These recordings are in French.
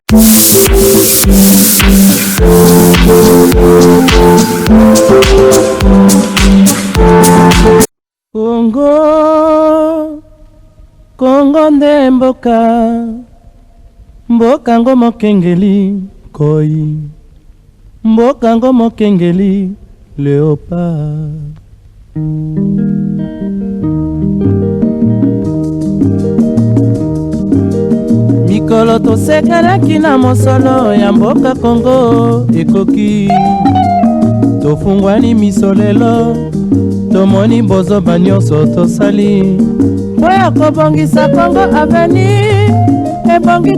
Kongo nde mboka ngo mokengeli koi, mboka ngo mokengeli léopard. Mikolo tosekelaki na mosolo ya mboka Kongo ekoki, tofungwani misolelo tomoni bozoba nyonso tosali po ya kobongisa Kongo aveni. Ebongi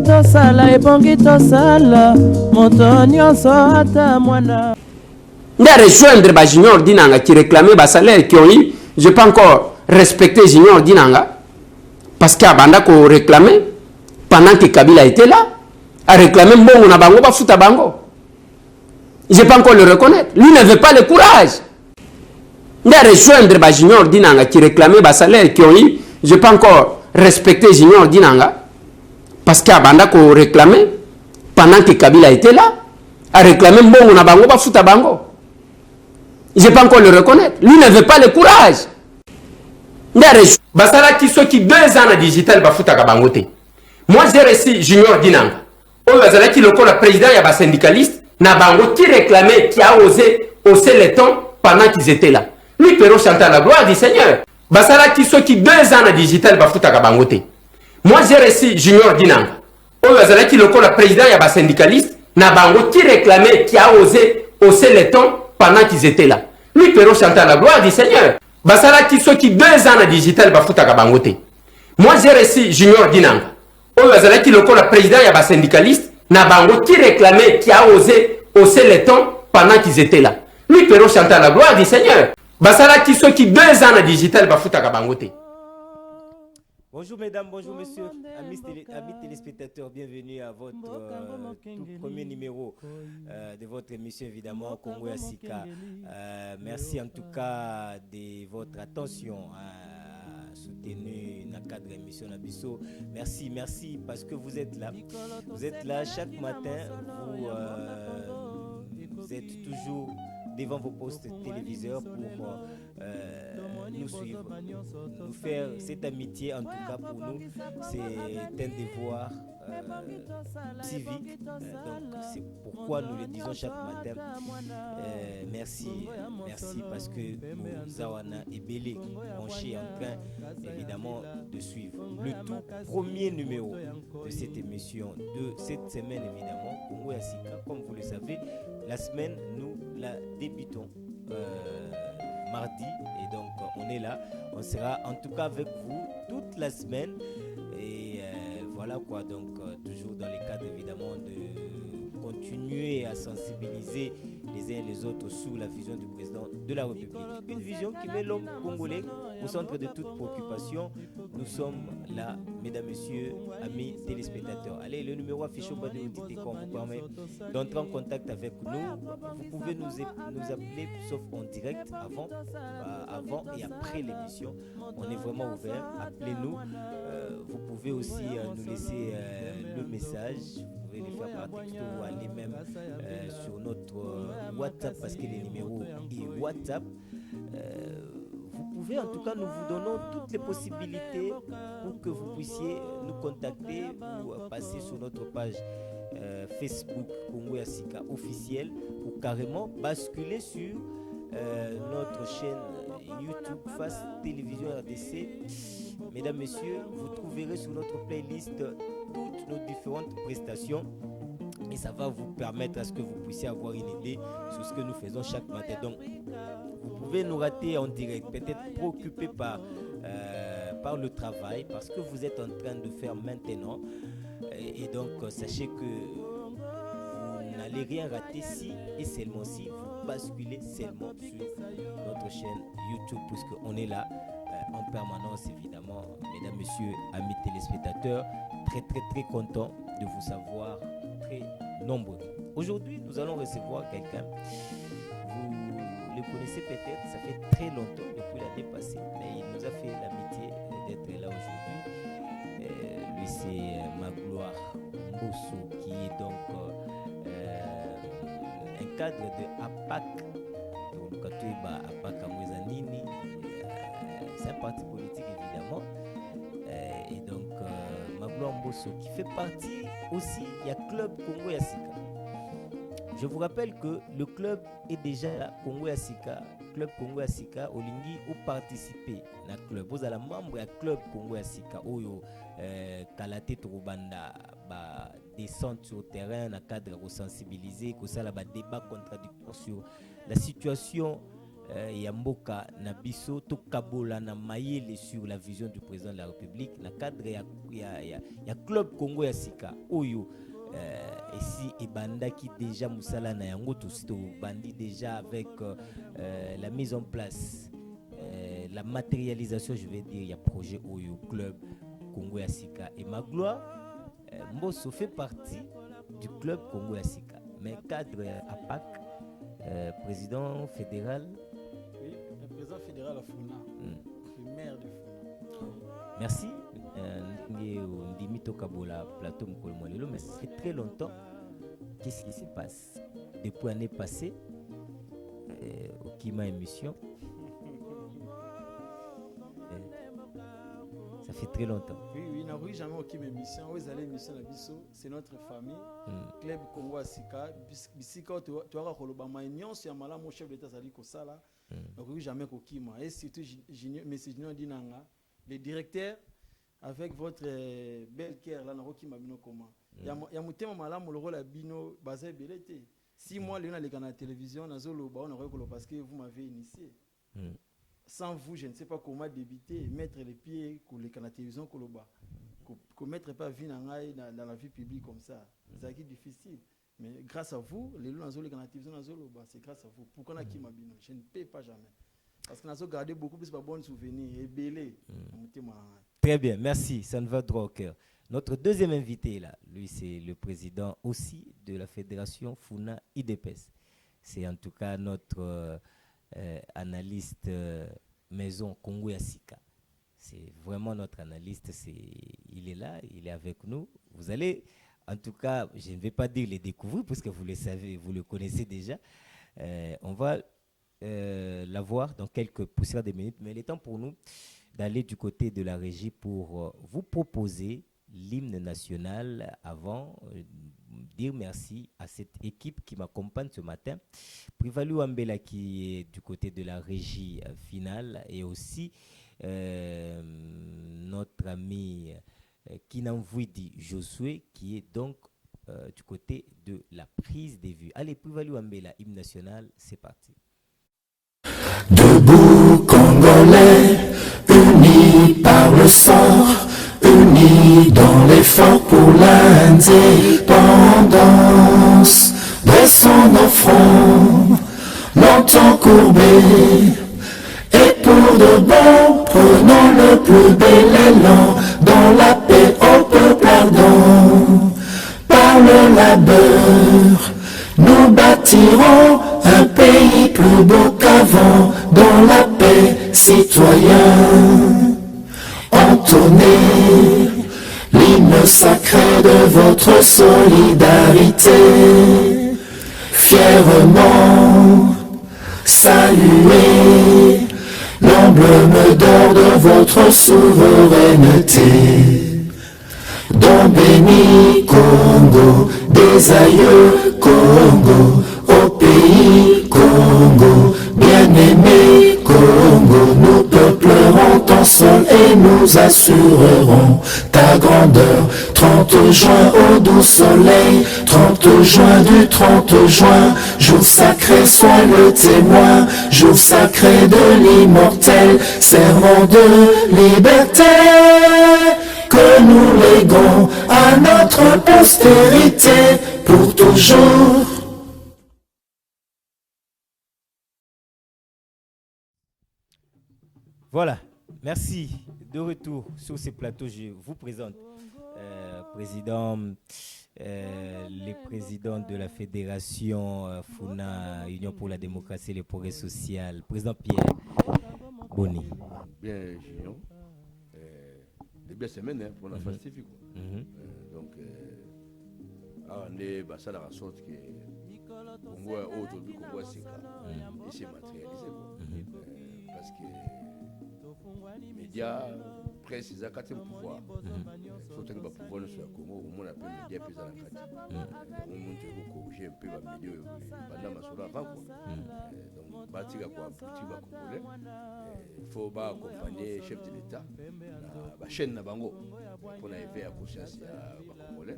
tosala moto nyonso ata mwana. Nda rejoindre ba Junior Dinanga qui réclamait ba salaire qui ont eu, je peux encore respecter Junior Dinanga parce qu'il a banda ko réclamer pendant que Kabila était là, a réclamé mbongo na bango ba futa bango. Je peux encore le reconnaître. Lui ne veut pas le courage. Nda rejoindre ba Junior Dinanga qui réclamait ba salaire qui ont eu, je peux encore respecter Junior Dinanga parce qu'il a banda ko réclamer pendant que Kabila était là, a réclamé mbongo na bango ba futa bango. Je peux encore le reconnaître. Lui ne veut pas le courage. Basala qui soit qui 2 ans à digital bafuta kabangote. Moi j'ai reçu Junior Dinanga. On basala qui le président y a ba syndicaliste na bango qui réclamait, qui a osé hausser les tons pendant qu'ils étaient là. Lui Perrault chantait la gloire du Seigneur. Basala qui soit qui 2 ans à digital bafuta kabangote. Moi j'ai reçu Junior Dinanga. On basala qui le président y a ba syndicaliste na bango qui réclamait, qui a osé hausser les tons pendant qu'ils étaient là. Lui Perrault chantait la gloire du Seigneur. Basala qui soit qui 2 ans à digital bafuta kabangote. Moi j'ai reçu Junior Dinanga. On basala qui le président y a ba syndicaliste na bango qui réclamait, qui a osé hausser les tons pendant qu'ils étaient là. Lui Perrault chantait la gloire du Seigneur. Basala qui soit qui 2 ans à digital bafuta kabangote. Bonjour mesdames, bonjour messieurs, amis téléspectateurs, bienvenue à votre tout premier numéro de votre émission évidemment Congo ya Sika. Merci en tout cas de votre attention soutenue dans le cadre de l'émission Nabiso. Merci parce que vous êtes là. Vous êtes là chaque matin, vous êtes toujours devant vos postes téléviseurs pour nous suivre, nous faire cette amitié. En tout cas pour nous, c'est un devoir civique. Donc c'est pourquoi nous le disons chaque matin. Merci parce que Zawana et Bélé Monché en train évidemment de suivre le tout premier numéro de cette émission de cette semaine évidemment Congo ya Sika. Comme vous le savez, la semaine nous la débutons mardi et donc on est là, on sera en tout cas avec vous toute la semaine et voilà quoi, donc toujours dans les cadres évidemment de continuer à sensibiliser les uns et les autres sous la vision du président de la République. Une vision qui met l'homme congolais au centre de toute préoccupation. Nous sommes là, mesdames, messieurs, amis téléspectateurs. Allez, le numéro affiché au bas de votre écran vous permet d'entrer en contact avec nous. Vous pouvez nous appeler, sauf en direct, avant et après l'émission. On est vraiment ouvert. Appelez-nous. Vous pouvez aussi nous laisser le message. Vous pouvez les faire par texto ou aller même sur notre WhatsApp parce que les numéros est WhatsApp. Vous pouvez en tout cas, nous vous donnons toutes les possibilités pour que vous puissiez nous contacter ou passer sur notre page Facebook Congo ya Sika officielle ou carrément basculer sur notre chaîne YouTube Face Télévision RDC. Mesdames, messieurs, vous trouverez sur notre playlist toutes nos différentes prestations et ça va vous permettre à ce que vous puissiez avoir une idée sur ce que nous faisons chaque matin. Donc, vous pouvez nous rater en direct, peut-être préoccupé par le travail, parce que vous êtes en train de faire maintenant. Et donc, sachez que vous n'allez rien rater si et seulement si vous basculez seulement sur notre chaîne YouTube, puisqu'on est là en permanence, évidemment. Mesdames, messieurs, amis téléspectateurs, très content de vous savoir très nombreux. Aujourd'hui, nous allons recevoir quelqu'un. Vous le connaissez peut-être, ça fait très longtemps depuis l'année passée, mais il nous a fait l'amitié d'être là aujourd'hui. Lui, c'est Magloire Mbosso, qui est donc un cadre de APAC. Donc, APAC à Mouezanini, c'est un parti politique évidemment. Et donc, Magloire Mbosso, qui fait partie aussi, il y a Club Congo Yassika. Je vous rappelle que le club est déjà là, Congo Yassika. Club Congo Yassika, Olingi, ou participer na club. Vous êtes membre du club Congo Yassika. Oyo, Kalate Torobanda, descendre sur le terrain, dans le cadre de sensibiliser, que ça, là, débat contradictoire sur la situation. Yamboka Nabiso, Tokabola, na Mayele sur la vision du président de la République. Dans le cadre, il y a club Congo Yassika. Oyo. Et si Ebanda qui déjà Moussala na yango tout bandi déjà avec la mise en place, la matérialisation, je vais dire, il y a projet Oyo Club Congo Yassika et Magloire Mbosso fait partie du club Congo Yassika, mais cadre APAC, président fédéral. Oui, le président fédéral à Funa, le maire de Funa. Merci. Plateau mais ça fait très longtemps. Qu'est-ce qui se passe depuis l'année passée au Kima émission? Ça fait très longtemps. Oui, n'a jamais au Kima émission. Vous allez émission la Bisso, c'est notre famille. Club Congo Asika, Bisika, tu as Rolobama Union, c'est un malin, mon chef d'État Sali Kosala. Donc oui, jamais au Kima. Et surtout, mais c'est Junior Dinanga, le directeur. Avec votre belle cœur là, Naroki Mabino comment. Ya mutema malamu le rôle à Bino basé belete. Si moi les gens à la télévision, nazolo ba on aurait parce que vous m'avez initié. Sans vous, je ne sais pas comment débuter, mettre les pieds pour les canaux télévision koloba. Qu'on mettre pas vie dans la vie publique comme ça. C'est difficile. Mais grâce à vous, les gens nazolo les canaux télévision nazolo ba, c'est grâce à vous. Pourquoi na ki Mabino, je ne paie pas jamais. Parce que nous avons gardé beaucoup plus de bons souvenirs et belé. Très bien, merci, ça nous va droit au cœur. Notre deuxième invité là, lui c'est le président aussi de la fédération Funa IDPS. C'est en tout cas notre analyste maison Congo Yassika. C'est vraiment notre analyste, il est là, il est avec nous. Vous allez, en tout cas, je ne vais pas dire les découvrir puisque vous le savez, vous le connaissez déjà. On va la voir dans quelques poussières de minutes, mais il est temps pour nous d'aller du côté de la régie pour vous proposer l'hymne national avant dire merci à cette équipe qui m'accompagne ce matin. Privalou Ambela qui est du côté de la régie finale et aussi notre ami Kinamvouidi Josué qui est donc du côté de la prise des vues. Allez, Privalou Ambela, hymne national, c'est parti. Debout Congolais, unis par le sang, unis dans l'effort pour l'indépendance. Dressons nos fronts, longtemps courbés, et pour de bon, prenons le plus bel élan, dans la paix au peuple ardent. Par le labeur, nous bâtirons un pays plus beau qu'avant, dans la paix, citoyens. Entonnez l'hymne sacré de votre solidarité. Fièrement, saluez l'emblème d'or de votre souveraineté. Don béni Congo, des aïeux Congo, au pays Congo, bien-aimé Congo, nous peuplerons ton sol et nous assurerons ta grandeur. 30 juin au doux soleil, 30 juin du 30 juin, jour sacré, sois le témoin, jour sacré de l'immortel, serment de liberté, que nous léguons à notre postérité pour toujours. Voilà, merci. De retour sur ces plateaux, je vous présente les présidents de la fédération Funa, Union pour la démocratie et le progrès social, président Pierre Boni. Bien, Junior. bien semaine pour la phase TV. Donc, on est ça la sorte que on voit aujourd'hui qu'on voit c'est et c'est matérialisé parce que les médias presse ils ont quatre pouvoir surtout que le pouvoir sur le Congo on appelle les médias pesant la carte on monte au corriger un peu les médias pendant ma soirée avant donc bâtir quoi politique va congolais il faut pas accompagner chef de l'État la chaîne na bango pour éveiller la conscience à congolais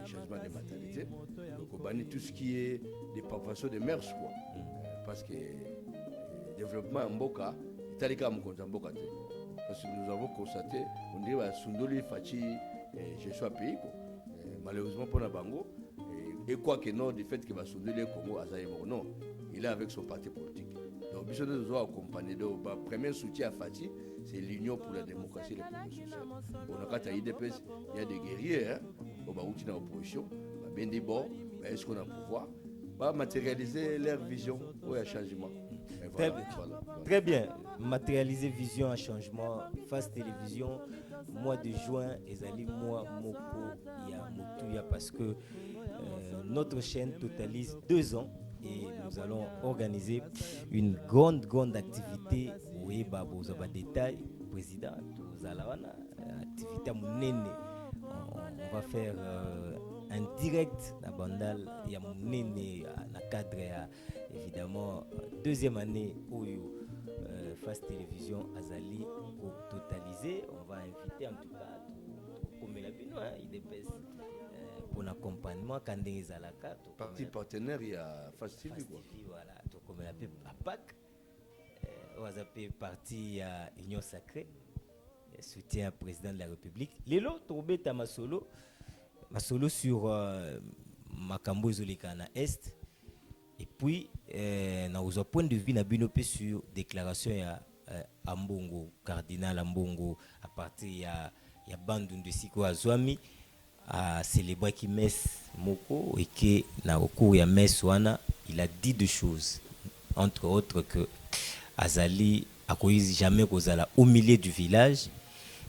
changement de mentalité donc on bannit tout ce qui est dépravation de mœurs quoi parce que développement en Mboka il y a Mboka parce que nous avons constaté on dit que Sundoli Fachi je suis à pays malheureusement pour la Bango et quoi que non du fait que Sundoli Congo non il est avec son parti politique donc nous devons accompagner le premier soutien à Fachi c'est l'Union pour la démocratie et le progrès social on a IDPS il y a des guerriers on va dans l'opposition bien des bons est-ce qu'on a pouvoir va matérialiser leur vision ou un changement. Très bien. Matérialiser vision, un changement. Face télévision, mois de juin, Ezali, mois Moko, il y a Moutouya parce que notre chaîne totalise 2 ans et nous allons organiser une grande activité. Oui, vous avez des détails, président, activité à Mounene. On va faire un direct à Bandal et à Mounene, à cadre évidemment 2e année où Face Télévision Azali pour totaliser. On va inviter en tout cas comme la Bino, IDPS pour l'accompagnement quand des Zalaka. Parti partenaire il y a Face TV voilà, tout comme la PAPAC, on va appeler parti à Union Sacrée, soutien au président de la République. Lélo Tourbe Tamasolo. Masolo sur Makambo Zolekana Est et puis na au point de vue na binopé sur déclaration ya Ambongo cardinal Ambongo à partir ya Bandundu de Siko Azwami à célébrer qui messe moko et que na au cours ya messe wana il a dit 2 choses entre autres que Azali akoyizi jamais kozala au milieu du village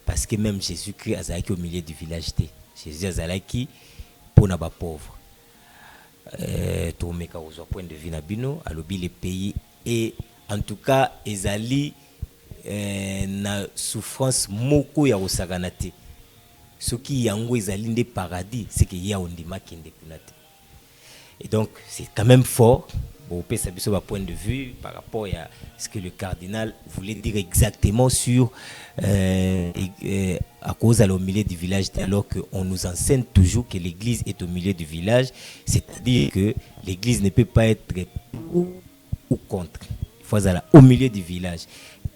parce que même Jésus-Christ azalaki au milieu du village té Jésus azalaki pour na ba pauvre tomeka au point de vue na bino alobi les pays et en tout cas ezali na souffrance moko ya osagana te soki yango ezali nde paradis c'est que ya ondima kende kunate et donc c'est quand même fort bon peut ça biso ba point de vue par rapport à ce que le cardinal voulait dire exactement sur à cause au milieu du village alors qu'on nous enseigne toujours que l'église est au milieu du village, c'est-à-dire que l'église ne peut pas être pour ou contre. Il faut aller au milieu du village.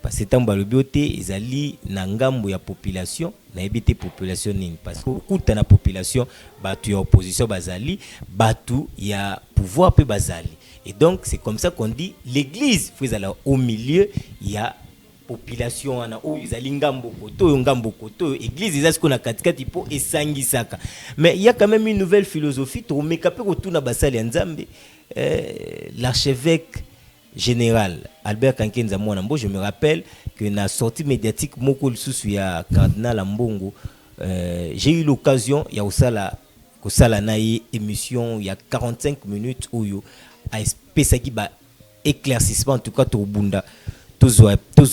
Parce que tant que le bioté ezali nangambo ya population na ebité population nini parce que kuta na population batu ya opposition bazali batu ya pouvoir pe bazali et donc c'est comme ça qu'on dit l'église faut aller au milieu il y a population wana o izali ngambo koto église ezali ko na katikati po esangisaka mais il y a quand même une nouvelle philosophie to mekape ko tuna basali ya Nzambe l'archevêque général Albert Kankenza Mwanambo, je me rappelle que na sortie médiatique moko lisusu ya cardinal Ambongo j'ai eu l'occasion ya kosala na émission il y a 45 minutes oyo a pesaki ba éclaircissement en tout cas to bunda tous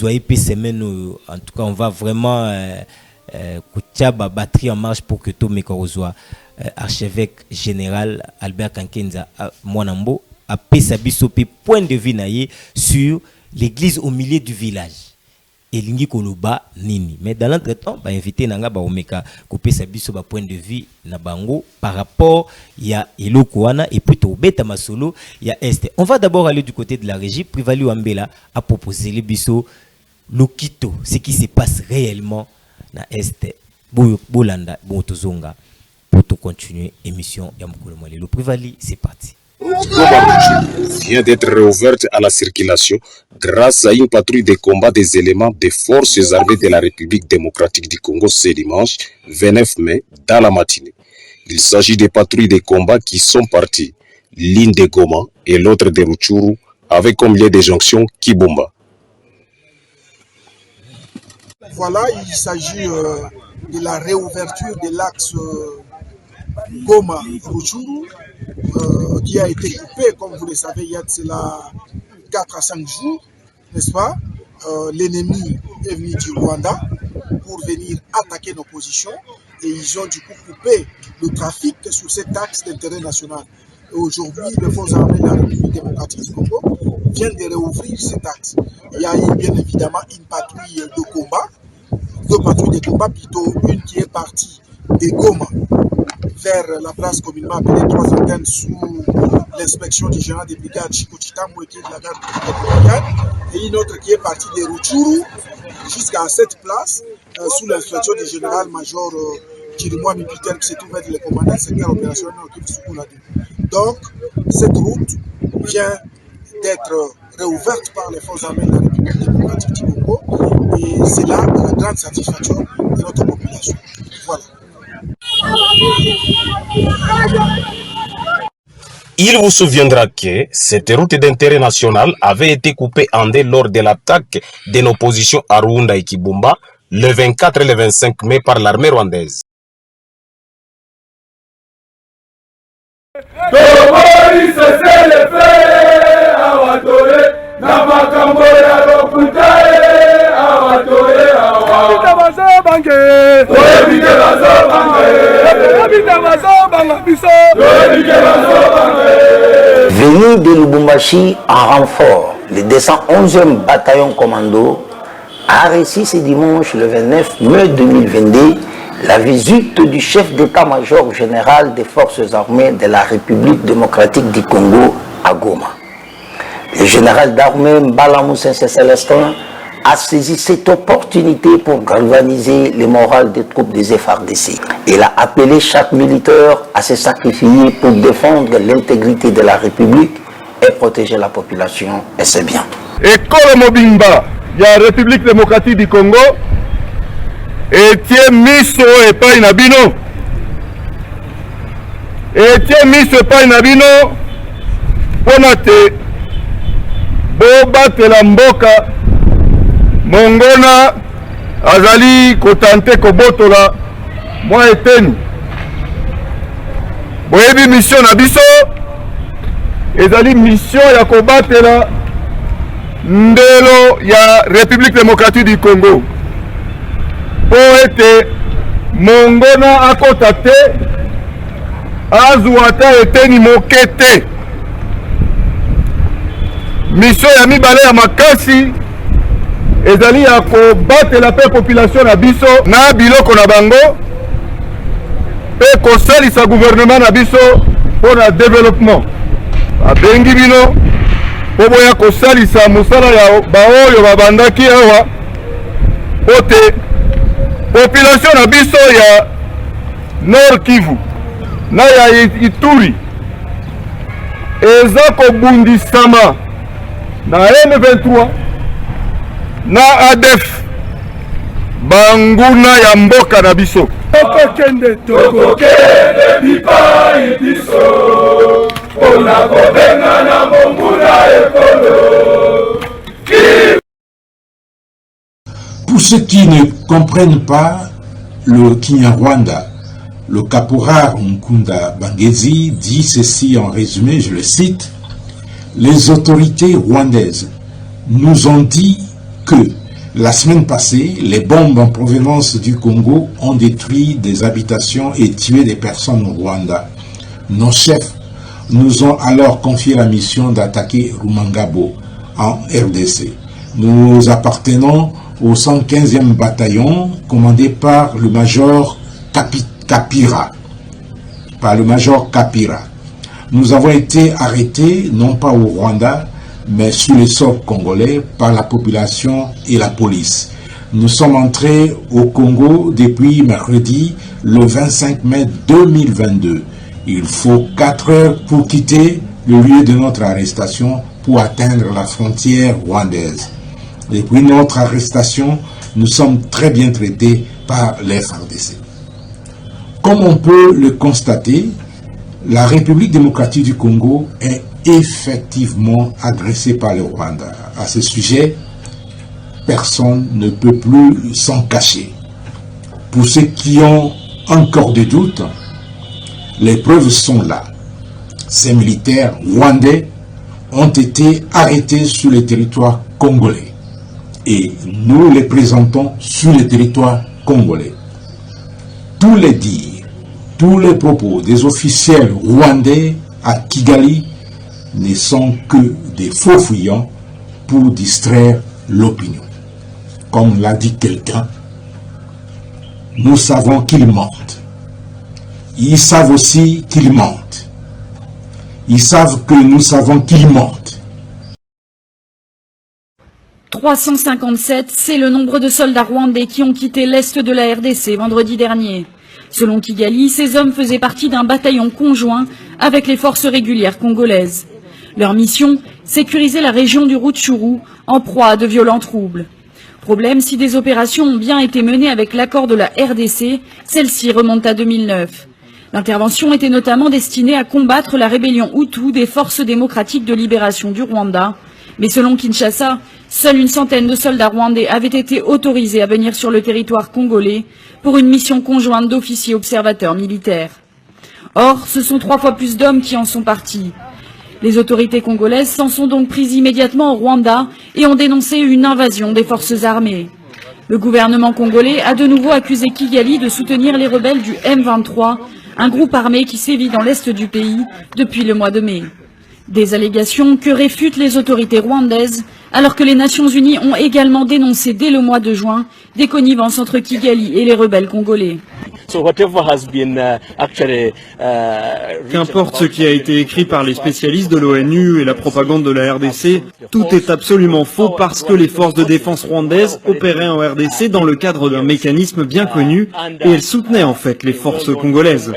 EP semaine en tout cas on va vraiment kutiaba batterie en marche pour que tout mekorozwa archevêque général Albert Kankenza Mwanambo a pesa bisopi point de vue naie sur l'église au milieu du village et lingi koloba nini mais dans l'entretemps ba invité nanga ba omeka ko pesa biso ba point de vue na bango par rapport ya eloko wana et puis to beta masolo ya est. On va d'abord aller du côté de la régie. Privali Wambela a proposé les biso lokito ce qui se passe réellement na est bolanda botozonga pour tout continuer émission ya mukolo mwale. Le Privali, c'est parti. Vient d'être réouverte à la circulation grâce à une patrouille de combat des éléments des forces armées de la République démocratique du Congo ce dimanche 29 mai dans la matinée. Il s'agit des patrouilles de combat qui sont parties, l'une de Goma et l'autre de Rutshuru, avec comme lieu de jonction Kibumba. Voilà, il s'agit de la réouverture de l'axe Goma-Rutshuru qui a été coupé, comme vous le savez, il y a de cela 4 à 5 jours, n'est-ce pas? L'ennemi est venu du Rwanda pour venir attaquer nos positions et ils ont du coup coupé le trafic sur cet axe d'intérêt national. Et aujourd'hui, les forces armées de la République démocratique du Congo viennent de réouvrir cet axe. Il y a eu bien évidemment une patrouille de combat, 2 patrouilles de combat, plutôt une qui est partie de Goma vers la place communément appelée 3 antennes sous l'inspection du général de brigade Chico Chitambo qui est de la garde républicaine, et une autre qui est partie de Rutshuru jusqu'à cette place sous l'inspection du général-major Chirimwa Mipiter qui se trouve être le commandant du secteur opérationnel de Soukoulade. Donc, cette route vient d'être réouverte par les forces armées de la République démocratique du Congo et c'est là la grande satisfaction de notre population. Voilà. Il vous souviendra que cette route d'intérêt national avait été coupée en deux lors de l'attaque de nos positions à Ruunda et Kibumba le 24 et le 25 mai par l'armée rwandaise. Venu de Lubumbashi en renfort, le 211e bataillon commando a reçu ce dimanche le 29 mai 2022 la visite du chef d'état-major général des forces armées de la République démocratique du Congo à Goma. Le général d'armée Mbala Moussa Célestin a saisi cette opportunité pour galvaniser le moral des troupes des FARDC. Il a appelé chaque militaire à se sacrifier pour défendre l'intégrité de la République et protéger la population et ses biens. École Mobimba, il y a la République démocratique du Congo, et tiens miso et pas inabino. Et tiens miso et pas inabino, ponate, boba telamboka, mongona, azali kotante kobotola, moi eteni. Boyebi mission na biso, ezali mission ya kobatela ndelo ya République démocratique du Congo. Poete mongona akota te azuata eteni mokete. Mission ya mibale ya makasi ezali ya kobatela pe population na biso na biloko na bango pe kosalisa gouvernement na biso pour na développement. Abengi bino po boya kosalisa musala ya baoyo babandaki awa pote population na biso ya Nord Kivu na ya Ituri eza kobundisama na M23 na ADF banguna ya mboka na biso. Tokokende bipai biso ona kobenga na monguna ekolo. Pour ceux qui ne comprennent pas le Kinyarwanda, le caporal Nkunda Bangezi dit ceci en résumé, je le cite: les autorités rwandaises nous ont dit que la semaine passée, les bombes en provenance du Congo ont détruit des habitations et tué des personnes au Rwanda. Nos chefs nous ont alors confié la mission d'attaquer Rumangabo en RDC. Nous appartenons au 115e bataillon commandé par le major Kapira. Nous avons été arrêtés non pas au Rwanda, mais sous les sorts congolais par la population et la police. Nous sommes entrés au Congo depuis mercredi, le 25 mai 2022. Il faut 4 heures pour quitter le lieu de notre arrestation pour atteindre la frontière rwandaise. Depuis notre arrestation, nous sommes très bien traités par les FARDC. Comme on peut le constater, la République démocratique du Congo est effectivement agressée par le Rwanda. À ce sujet, personne ne peut plus s'en cacher. Pour ceux qui ont encore des doutes, les preuves sont là. Ces militaires rwandais ont été arrêtés sur le territoire congolais et nous les présentons sur le territoire congolais. Tous les dires, tous les propos des officiels rwandais à Kigali ne sont que des faux fuyants pour distraire l'opinion. Comme l'a dit quelqu'un, nous savons qu'ils mentent. Ils savent aussi qu'ils mentent. Ils savent que nous savons qu'ils mentent. 357, c'est le nombre de soldats rwandais qui ont quitté l'est de la RDC vendredi dernier. Selon Kigali, ces hommes faisaient partie d'un bataillon conjoint avec les forces régulières congolaises. Leur mission, sécuriser la région du Rutshuru en proie à de violents troubles. Problème, si des opérations ont bien été menées avec l'accord de la RDC, celle-ci remonte à 2009. L'intervention était notamment destinée à combattre la rébellion Hutu des forces démocratiques de libération du Rwanda. Mais selon Kinshasa, seule une centaine de soldats rwandais avaient été autorisés à venir sur le territoire congolais pour une mission conjointe d'officiers observateurs militaires. Or, ce sont 3 fois plus d'hommes qui en sont partis. Les autorités congolaises s'en sont donc prises immédiatement au Rwanda et ont dénoncé une invasion des forces armées. Le gouvernement congolais a de nouveau accusé Kigali de soutenir les rebelles du M23, un groupe armé qui sévit dans l'est du pays depuis le mois de mai. Des allégations que réfutent les autorités rwandaises, alors que les Nations Unies ont également dénoncé dès le mois de juin des connivences entre Kigali et les rebelles congolais. Qu'importe ce qui a été écrit par les spécialistes de l'ONU et la propagande de la RDC, tout est absolument faux parce que les forces de défense rwandaises opéraient en RDC dans le cadre d'un mécanisme bien connu et elles soutenaient en fait les forces congolaises.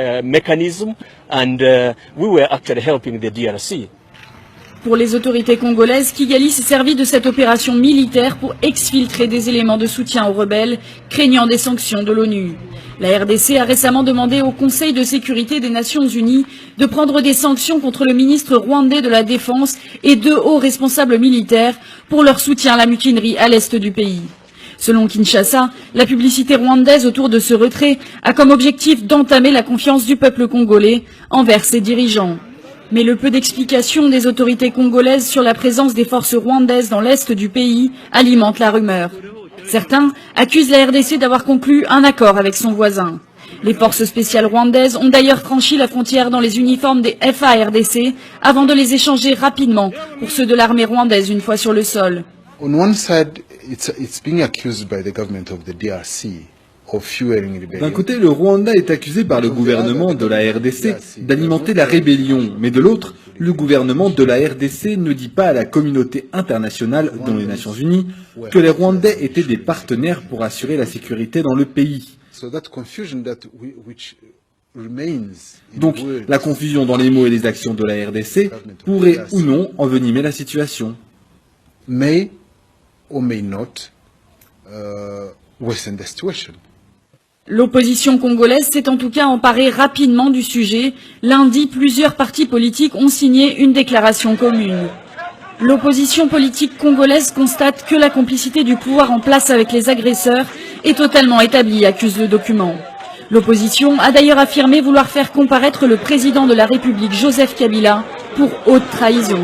Pour les autorités congolaises, Kigali s'est servi de cette opération militaire pour exfiltrer des éléments de soutien aux rebelles, craignant des sanctions de l'ONU. La RDC a récemment demandé au Conseil de sécurité des Nations Unies de prendre des sanctions contre le ministre rwandais de la Défense et 2 hauts responsables militaires pour leur soutien à la mutinerie à l'est du pays. Selon Kinshasa, la publicité rwandaise autour de ce retrait a comme objectif d'entamer la confiance du peuple congolais envers ses dirigeants. Mais le peu d'explications des autorités congolaises sur la présence des forces rwandaises dans l'est du pays alimente la rumeur. Certains accusent la RDC d'avoir conclu un accord avec son voisin. Les forces spéciales rwandaises ont d'ailleurs franchi la frontière dans les uniformes des FARDC avant de les échanger rapidement pour ceux de l'armée rwandaise une fois sur le sol. On one side, it's being accused by the government of the DRC. D'un côté, le Rwanda est accusé par le gouvernement de la RDC d'alimenter la rébellion, mais de l'autre, le gouvernement de la RDC ne dit pas à la communauté internationale, dont les Nations Unies, que les Rwandais étaient des partenaires pour assurer la sécurité dans le pays. Donc, la confusion dans les mots et les actions de la RDC pourrait ou non envenimer la situation. May or may not worsen the situation. L'opposition congolaise s'est en tout cas emparée rapidement du sujet. Lundi, plusieurs partis politiques ont signé une déclaration commune. L'opposition politique congolaise constate que la complicité du pouvoir en place avec les agresseurs est totalement établie, accuse le document. L'opposition a d'ailleurs affirmé vouloir faire comparaître le président de la République, Joseph Kabila, pour haute trahison.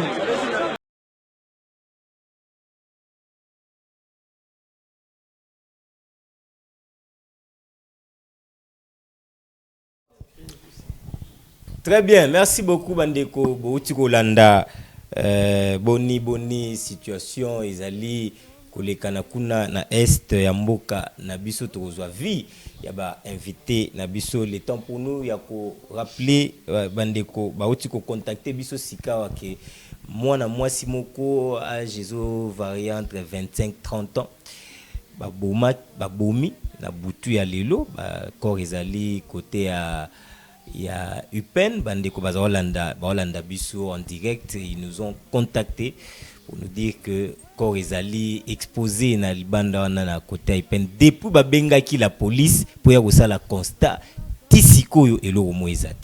Très bien, merci beaucoup Bandeko. Boutiko Landa, boni situation ezali kolekana kuna na est ya mboka na biso tozwa vie ya ba invité na biso le temps pour nous ya ko rappeler Bandeko bautiko contacter biso sikawa ke mwana mwasi moko âge ezo varie entre 25-30 ans babomi na butu ya lelo ba corps ezali côté ya UPEN, Bandeko Bazolanda Bisso en direct, ils nous ont contacté pour nous dire que corps ezali exposé na libanda na côté UPEN depuis babenga ki la police pour ya kosala constat tisikoyo eloko moezat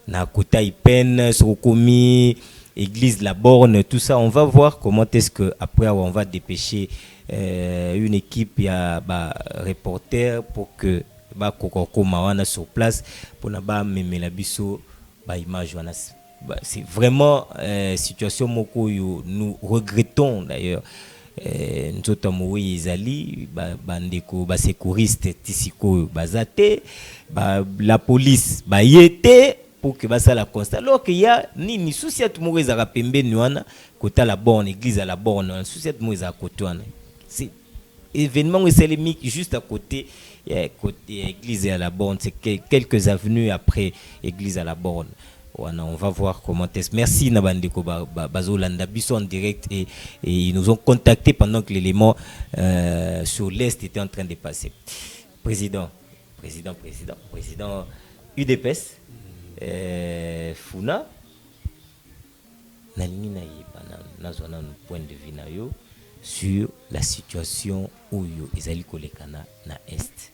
na côté UPEN sokomi église la borne tout ça on va voir comment est-ce que après on va dépêcher une équipe, il y a reporter pour que Mawana sur place pour ne pas même la biso image. C'est vraiment situation moko nous regrettons d'ailleurs. Nous avons ezali bandeko sécuriste tisiko bazate la police yete pour que ça la constat alors qu'il y a ni souci à tout monde ezaka pembeni wana kota la borne église à la borne souci à tout monde ezaka côté wana c'est événement islamique juste à côté église à la borne c'est quelques avenues après église à la borne. On va voir comment est-ce. Merci Nabandeko Bazolanda Bisso en direct et ils nous ont contactés pendant que l'élément sur l'Est était en train de passer. Président UDPS Funa Nalini Nazona point de vue na yo sur la situation où yo ezali kolekana na Est.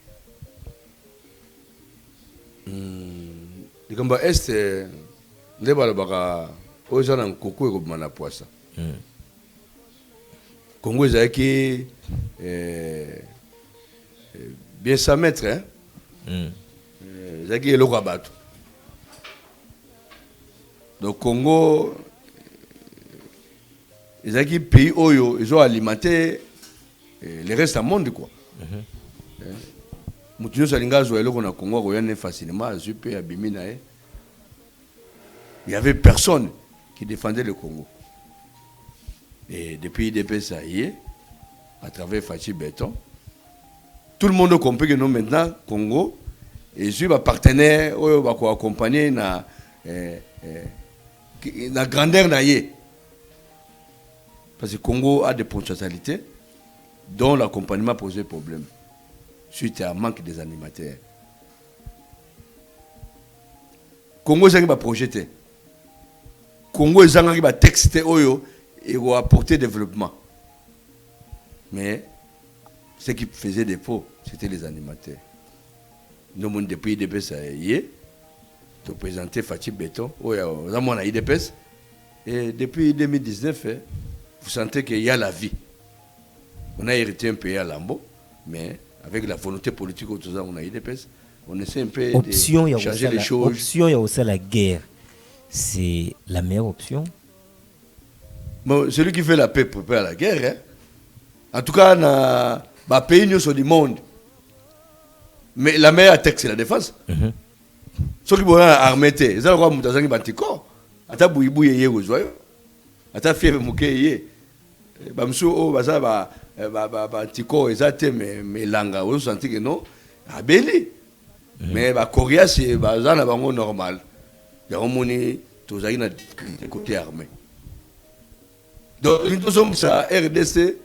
Ligamba Est ndeba baka ozana nkoko ekobima na poisa Congo ezalaki bien 100 mètres ezalaki eloko ya bato donc Congo ezalaki pays oyo ezoalimenter le reste du monde quoi. Mutu nyonso alingi azwa eloko na Congo akoya ne facilement azwi mpe abimi na ye. Il n'y avait personne qui défendait le Congo. Et depuis IDPS à travers Fachi Béton, tout le monde a compris que nous maintenant, Congo, et je suis partenaire qui va accompagner la grandeur naïe. Parce que le Congo a des potentialités dont l'accompagnement posait problème suite à un manque des animateurs. Congo est projeté. Congo est un texte oyo et va apporter développement. Mais ce qui faisait défaut, c'était les animateurs. Nous, depuis IDPS, nous présenter Fachi Béton, nous avons IDPS. Et depuis 2019, vous sentez qu'il y a la vie. On a hérité un pays à Lambo, mais avec la volonté politique, on a IDPS. On essaie un peu de changer les choses. Option, il y a aussi la guerre. C'est la meilleure option. Bon, celui qui fait la paix prépare la guerre. Hein. En tout cas, dans les pays sur du monde. Mais la meilleure attaque, c'est la défense. Ceux qui vont armer, ils ont le droit de battre. Ata bouibou yé aux joyeux. Ata fièvre mouké yé. Bamsou, oh, bah, antico, exacte, mais langa, vous sentez que non. Abeli. Mais bah, Korea, c'est un bango normal. Il y a un monnaie, tous les côtés armés. Donc, nous sommes ça, RDC,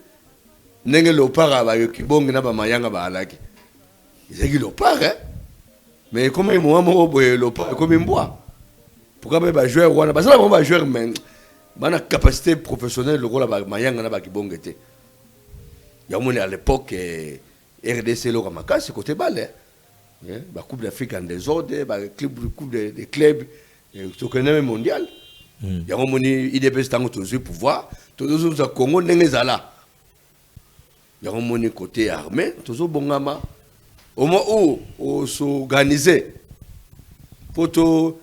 n'est pas le parc, qui bon, n'a pas mayanga, bah, alaki. C'est qui le parc, hein? Mais comment ils m'ont le parc, comme ils boivent? Pourquoi pas jouer ou parce que là on va jouer mais la capacité professionnelle le rôle à mayanga na ba kibongete. Ya moni à l'époque RDC le Ramaka c'est côté balle. Ba Coupe d'Afrique en désordre, ba coupe des clubs to connaît mondial. Ya moni IDPS tango toujours pouvoir, toujours za Congo n'engezala. Ya moni côté armé, toujours bongama. Au moment où s'organiser pour tout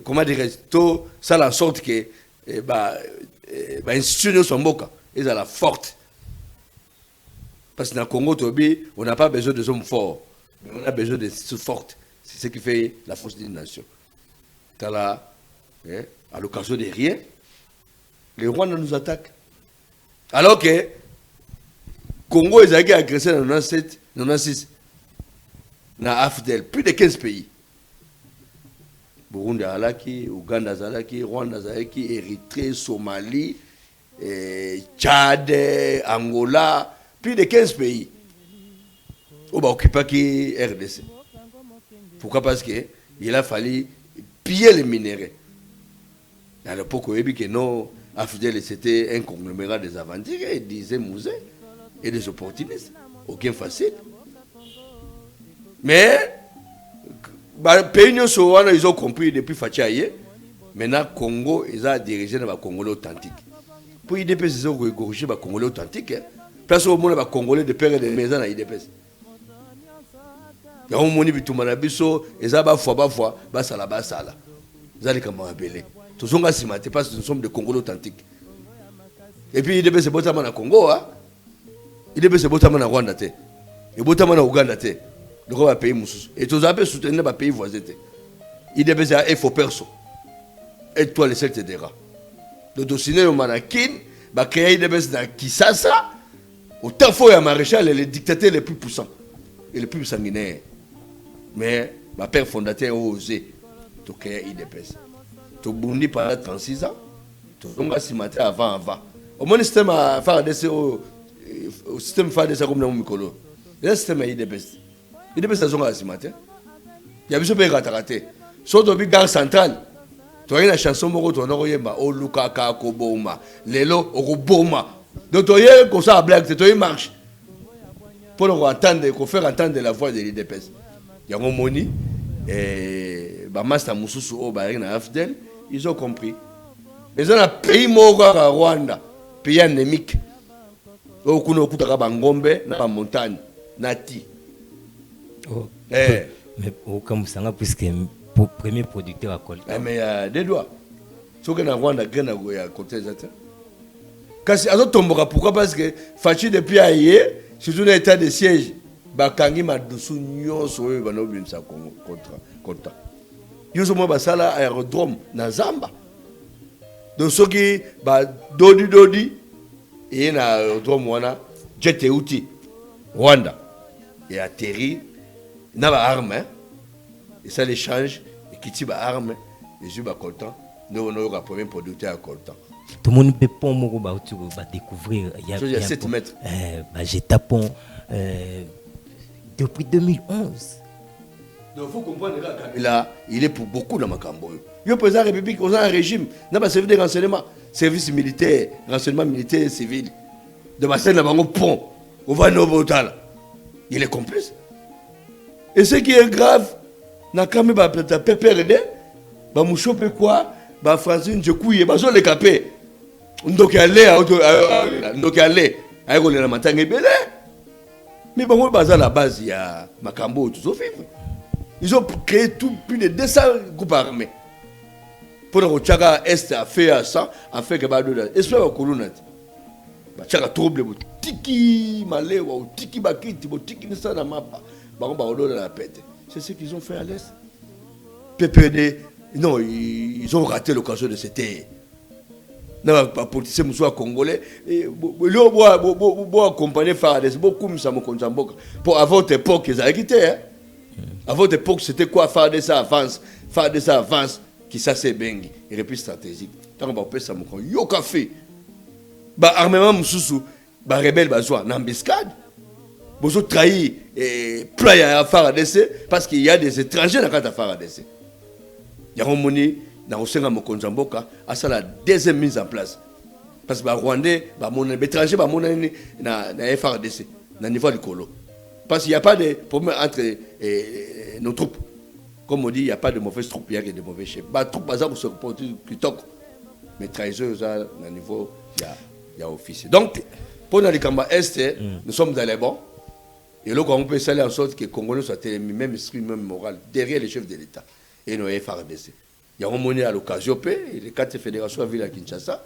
comment dirais-je, ça la sorte que institutions sont boka et ça la forte parce que dans le Congo on n'a pas besoin de hommes forts mais on a besoin d'institutions fortes. C'est ce qui fait la force d'une nation. Là, à l'occasion de rien les Rwandais nous attaquent alors que Congo est agressé en 97 96 dans AFDL plus de 15 pays. Burundi Alaki, Ouganda Zalaki, Rwanda Zalaki, Érythrée, Somalie, Tchad, Angola, plus de 15 pays. On va occuper qui RDC. Pourquoi? Parce qu'il a fallu piller les minéraux. À l'époque, on a vu que non, AFDL c'était un conglomérat des aventuriers, des musées et des opportunistes. Aucun facile. Mais les pays ils ont compris depuis Fachaye. Maintenant, Congo, ils ont dirigé dans le Congo authentique. Pour IDPS, ils ont corrigé le Congo authentique. place au monde congolais de père et de maison na IDPS ya omoni bituma na biso eza ba fois basala zali kama abele tozonga simate parce que nous sommes des Congolais authentiques et puis IDPS botama na Congo IDPS botama na Rwanda te et botama na Uganda te le roi pays mususu et tous appels soutenir ba pays voisins te IDPS a faux perso et toi les seul te dira donc dosiné au manakin ba créer IDPS na Kisasa autant faut ya maréchal les dictateurs les plus puissants et les plus sanguinaires mais ma père fondateur a osé to créer IDPS to bundi pendant 36 ans to donga simate avant au moins système à faire des au système faire des comme na mikolo le système IDPS ça zonga simate ya biso pe raté so to bi gare centrale to une chanson moko to na koyemba o luka ka ko boma lelo o boma donc to yé ko ça blague to y marche pour entendre ko faire entendre la voix de l'IDPS ya moni ba master mususu o ba na afdel ils ont compris mais on a pays moko à Rwanda pays endémique o kuno kutaka bangombe na ba montagne nati mais au Kamusanga puisque premier producteur à coltan mais des doigts so que na Rwanda grena go ya côté zata kasi azotomboka pourquoi parce que Fachi depuis aye surtout dans l'état de siège bakangi madusu nyonso oyo banobimisa contrat yoso mo basala aérodrome na Zamba donc soki ba dodi et na aérodrome wana jet euti Rwanda et atterri na ba arme et ça l'échange et kiti ba arme et je ba content nous on a premier producteur à coltan tout le monde peut pas moko ba découvrir il y a 7 mètres j'ai tapon depuis 2011. Donc il faut comprendre que Kabila, il est pour beaucoup dans Makambo. Il est président de la République, on a un régime, on a pas service de renseignement, service militaire, renseignement militaire civil. De ma scène, on a un pont, on va nous voir. Il est complice. Et ce qui est grave, na kami ba PPRD, ba mouchope quoi, ba Francine Djekouye, ba zo le capé. Donc il y a la matanga belé. Mais bon, à la base, il y a Makambo, tout ça. Ils ont créé plus de 200 groupes armés. Pour le Tchaka Est a fait ça, a fait que Badouda. Et ce que vous avez Tchaka trouble, Tiki Malé, Tiki Bakiti, Tiki Nissana Mapa, Baron la pète. C'est ce qu'ils ont fait à l'Est. PPD, non, ils ont raté l'occasion de cette na ba politicien muso congolais et le bois accompagner Farades beaucoup ça mon konzamboka pour avant votre époque ils avaient quitté hein avant votre époque c'était quoi Farades avance qui ça c'est bengi et repris stratégique tant ba pesa mon yo café ba armement mususu ba rebelle bazwa na embuscade bozo trahir et playa à Farades parce qu'il y a des étrangers dans la Farades il y a un moni dans le Sénat Mokonzamboka, à ça la deuxième mise en place. Parce que les Rwandais, les étrangers, na FRDC, na niveau du Colo. Parce qu'il n'y a pas de problème entre nos troupes. Comme on dit, il n'y a pas de mauvaises troupes, il y a que de mauvais chefs. Les troupes, par exemple, se reportent plutôt. Mais trahisseurs, à niveau, il y a officier. Donc, pour les Kamba Est, nous sommes dans les bons. Et là, on peut saluer en sorte que les Congolais soient même esprit, même moral, derrière les chefs de l'État et nos FRDC. Il y a un moment à l'occasion, les 4 fédérations à ville à Kinshasa,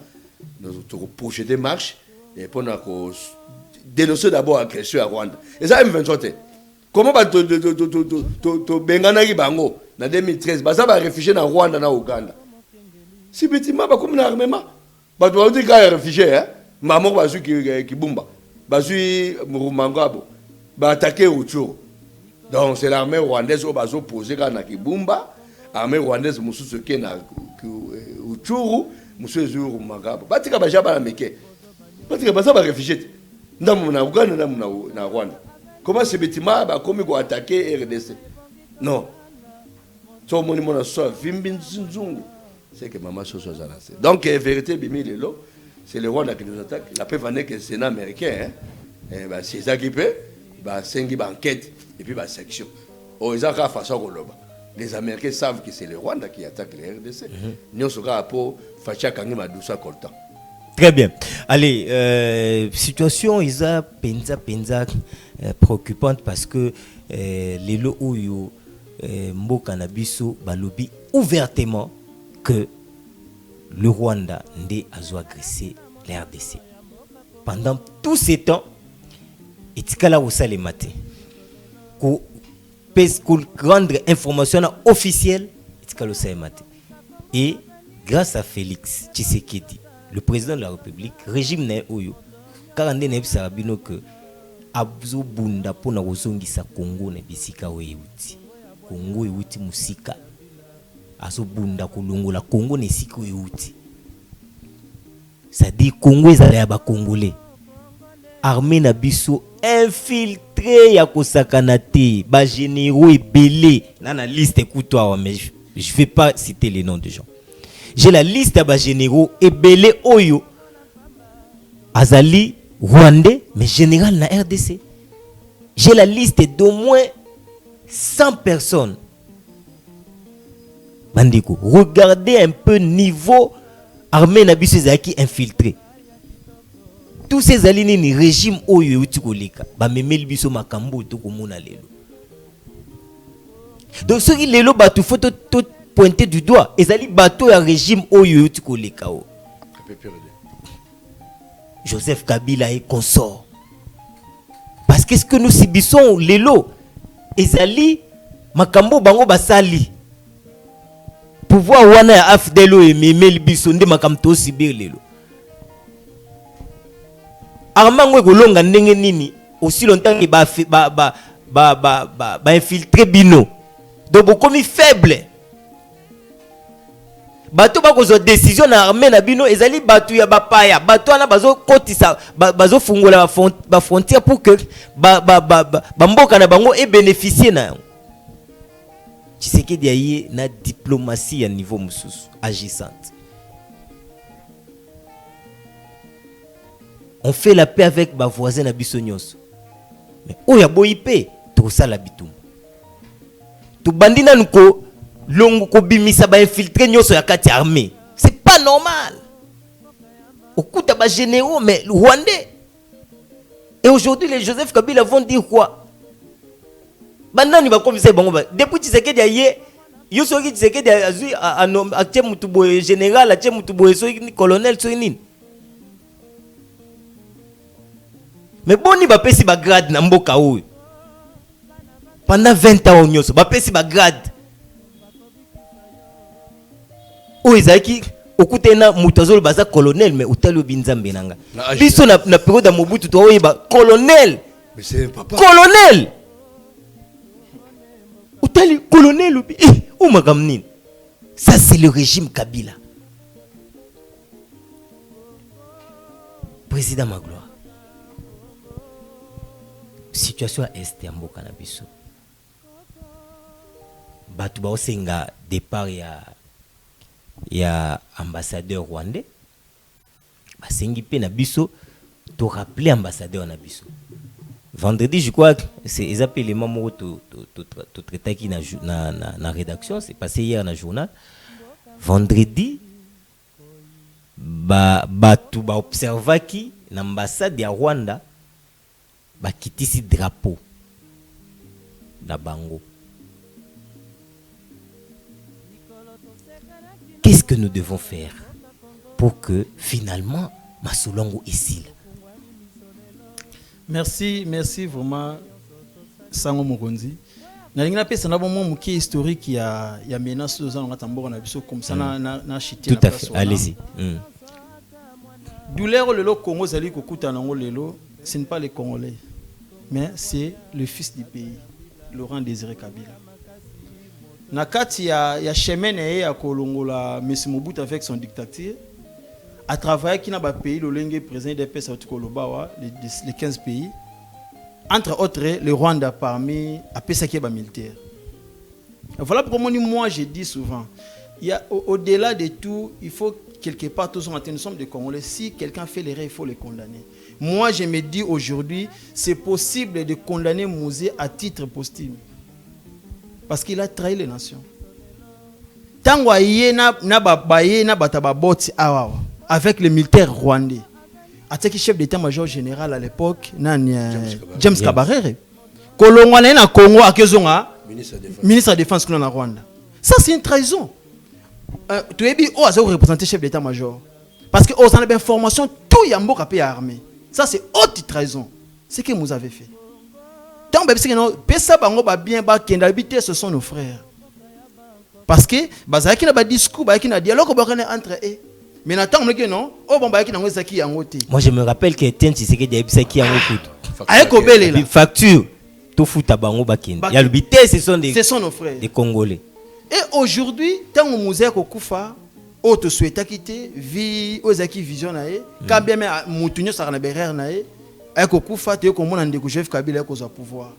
nous avons projeté des marches et pour dénoncer d'abord l'agression à Rwanda. Et ça, M23, comment tu Benganagi Bango, en 2013, ça va réfugier dans Rwanda, dans Ouganda. Si petit, ma comme un armement, tu vas dire qu'il y a un réfugié, hein, maman va jouer qui bomba, va jouer Murumangabo, va attaquer Rutshuru. Donc c'est l'armée rwandaise qui va opposer à Kibumba. Armée rwandaise mususu ke na Rutshuru mususu Mangabo batika bajaba na meke batika bazaba réfugié ndamu na Uganda ndamu na Rwanda comment ce bâtiment ba komi ko attaquer RDC non to moni mona so vimbi nzungu c'est que maman soso zalase donc vérité bimi lelo c'est le Rwanda qui nous attaque la preuve en est que le Sénat américain hein bah c'est ça qui peut bah sengi ba enquête et puis ba section oh ils ont fait façon koloba. Les Américains savent que c'est le Rwanda qui attaque les RDC. Nous sommes pour Facha Kangi Madoussa Coltan. Très bien. Allez, situation is a penza préoccupante parce que les lots où Mboka na biso balobi ouvertement que le Rwanda n'a pas agressé la RDC. Pendant tout ce temps, il y a eu matin. Pour rendre information officielle, il y a eu matin. Et grâce à Félix Tshisekedi, le président de la République, régime na oyo, car on est sabino que abzo bunda pona kozongisa Congo na bisika oyeuti. Congo euti musika. Azo bunda kolongola Congo ne siko euti. Ça dit Congo ezala ya ba Congolais. Armée na biso infiltré ya kosakana te, ba généraux ebele. Là na liste écoute-toi mais je vais pas citer les noms de gens. J'ai la liste de généraux ebele oyo azali rwandais mais général na RDC. J'ai la liste d'au moins 100 personnes. Bandiko, regardez un peu niveau armée na biso ezaki infiltré. Tous ces alignés ni régime oyo uti koleka ba memeli biso makambo to komona lelo. Donc ceux qui lelo batu faut tout pointer du doigt ezali bateau ya régime oyo uti koleka o. Joseph Kabila et consort. Parce que ce que nous subissons lelo ezali makambo bango basali. Pouvoir wana ya afdelo et memeli biso nde makamto sibir lelo. Armand Golonga ndenge nini aussi longtemps que ba infiltré bino. Donc beaucoup mi faible. Bato ba kozo décision na armée na bino ezali batu ya bapaya. Bato ana bazo kotisa bazo fungola ba frontière pour que ba mboka na bango et bénéficier na. Tshisekedi aye na diplomatie à niveau mususu agissante. On fait la paix avec ma voisin à Bissonyos. Mais où y a beau IP, tout ça l'habitum. Tout bandina nuko longo ko bimisa ba infiltrer nyoso ya kati armée. C'est pas normal. Au coup de généraux mais rwandais. Et aujourd'hui les Joseph Kabila vont dire quoi? Bandani va commissaire bango ba. Depuis Tshisekedi aye yo soki Tshisekedi azui a atie mutubo général atie mutubo soki colonel soki nini. Mais boni ba pesi ba grade na mboka oyo. Pendant 20 ans onyoso ba pesi ba grade. O ezaki okutena mutazolo baza colonel mais utalo binzambe nanga. Biso na période ya Mobutu to oyeba colonel. Mais c'est papa. Colonel. Utali colonel obi ou magamnine. Ça c'est le régime Kabila. Président Magloire. Situation à est ya mboka na biso. Batu ba osenga départ ya ambassadeur rwandais. Basengi pe na biso to rappeler ambassadeur na biso. Vendredi je crois que c'est les appels mamo to traiter qui na rédaction, c'est passé hier na journal. Vendredi batu ba observa ki na ambassade ya Rwanda ba kitisi drapeau na bango. Qu'est-ce que nous devons faire pour que finalement Masolongo esile? Merci vraiment Sango Mokonzi. Na pesa na bon muki historique ya menace aux gens ngata na biso comme ça na chité. Tout à fait, allez-y. Douleur le Congo zali kokuta nango lelo, ce n'est pas les Congolais, mais c'est le fils du pays, Laurent Désiré Kabila. Nakati ya chemin ya kolongola M. Mobutu avec son dictature, à travailler qui n'a pas pays le lingue président des pays les 15 pays, entre autres le Rwanda parmi à Pesakeba militaire. Voilà pourquoi moi je dis souvent, il y a au-delà de tout, il faut quelque part tous nous sommes des Congolais. Si quelqu'un fait l'erreur, il faut le condamner. Moi je me dis aujourd'hui, c'est possible de condamner Mouzé à titre posthume. Parce qu'il a trahi les nations. Tango aye na babaye na batababoti awawa. avec les militaires rwandais. Attaque chef d'état-major général à l'époque, James Kabarere. Kolongwana na Congo akezonga ministre de défense na Rwanda. Ça c'est une trahison. Tu es bien représenter chef d'état-major parce que aux en information tout yamboka pe armée. Ça c'est haute trahison. C'est ce que vous avez fait. Tant que non pesa bango ba bien ba kenda habiter ce sont nos frères. Parce que bazaki na ba discours ba ki na dialogue ba entre eux. Mais n'attends que non, oh bon bah qui n'a qui yangote. Moi je me rappelle que Etienne Tshisekedi a dit qui yangote. Avec Obele là. Facture. Tout fout à bango bakin. Il y a le bité, ce sont nos frères. Des Congolais. Et aujourd'hui, tant que musée ko kufa, o te souhaite quitter vie aux acquis vision nae, quand bien mais mutunyo ça na berère nae, avec ko kufa te ko mona ndeko Joseph Kabila ko za pouvoir.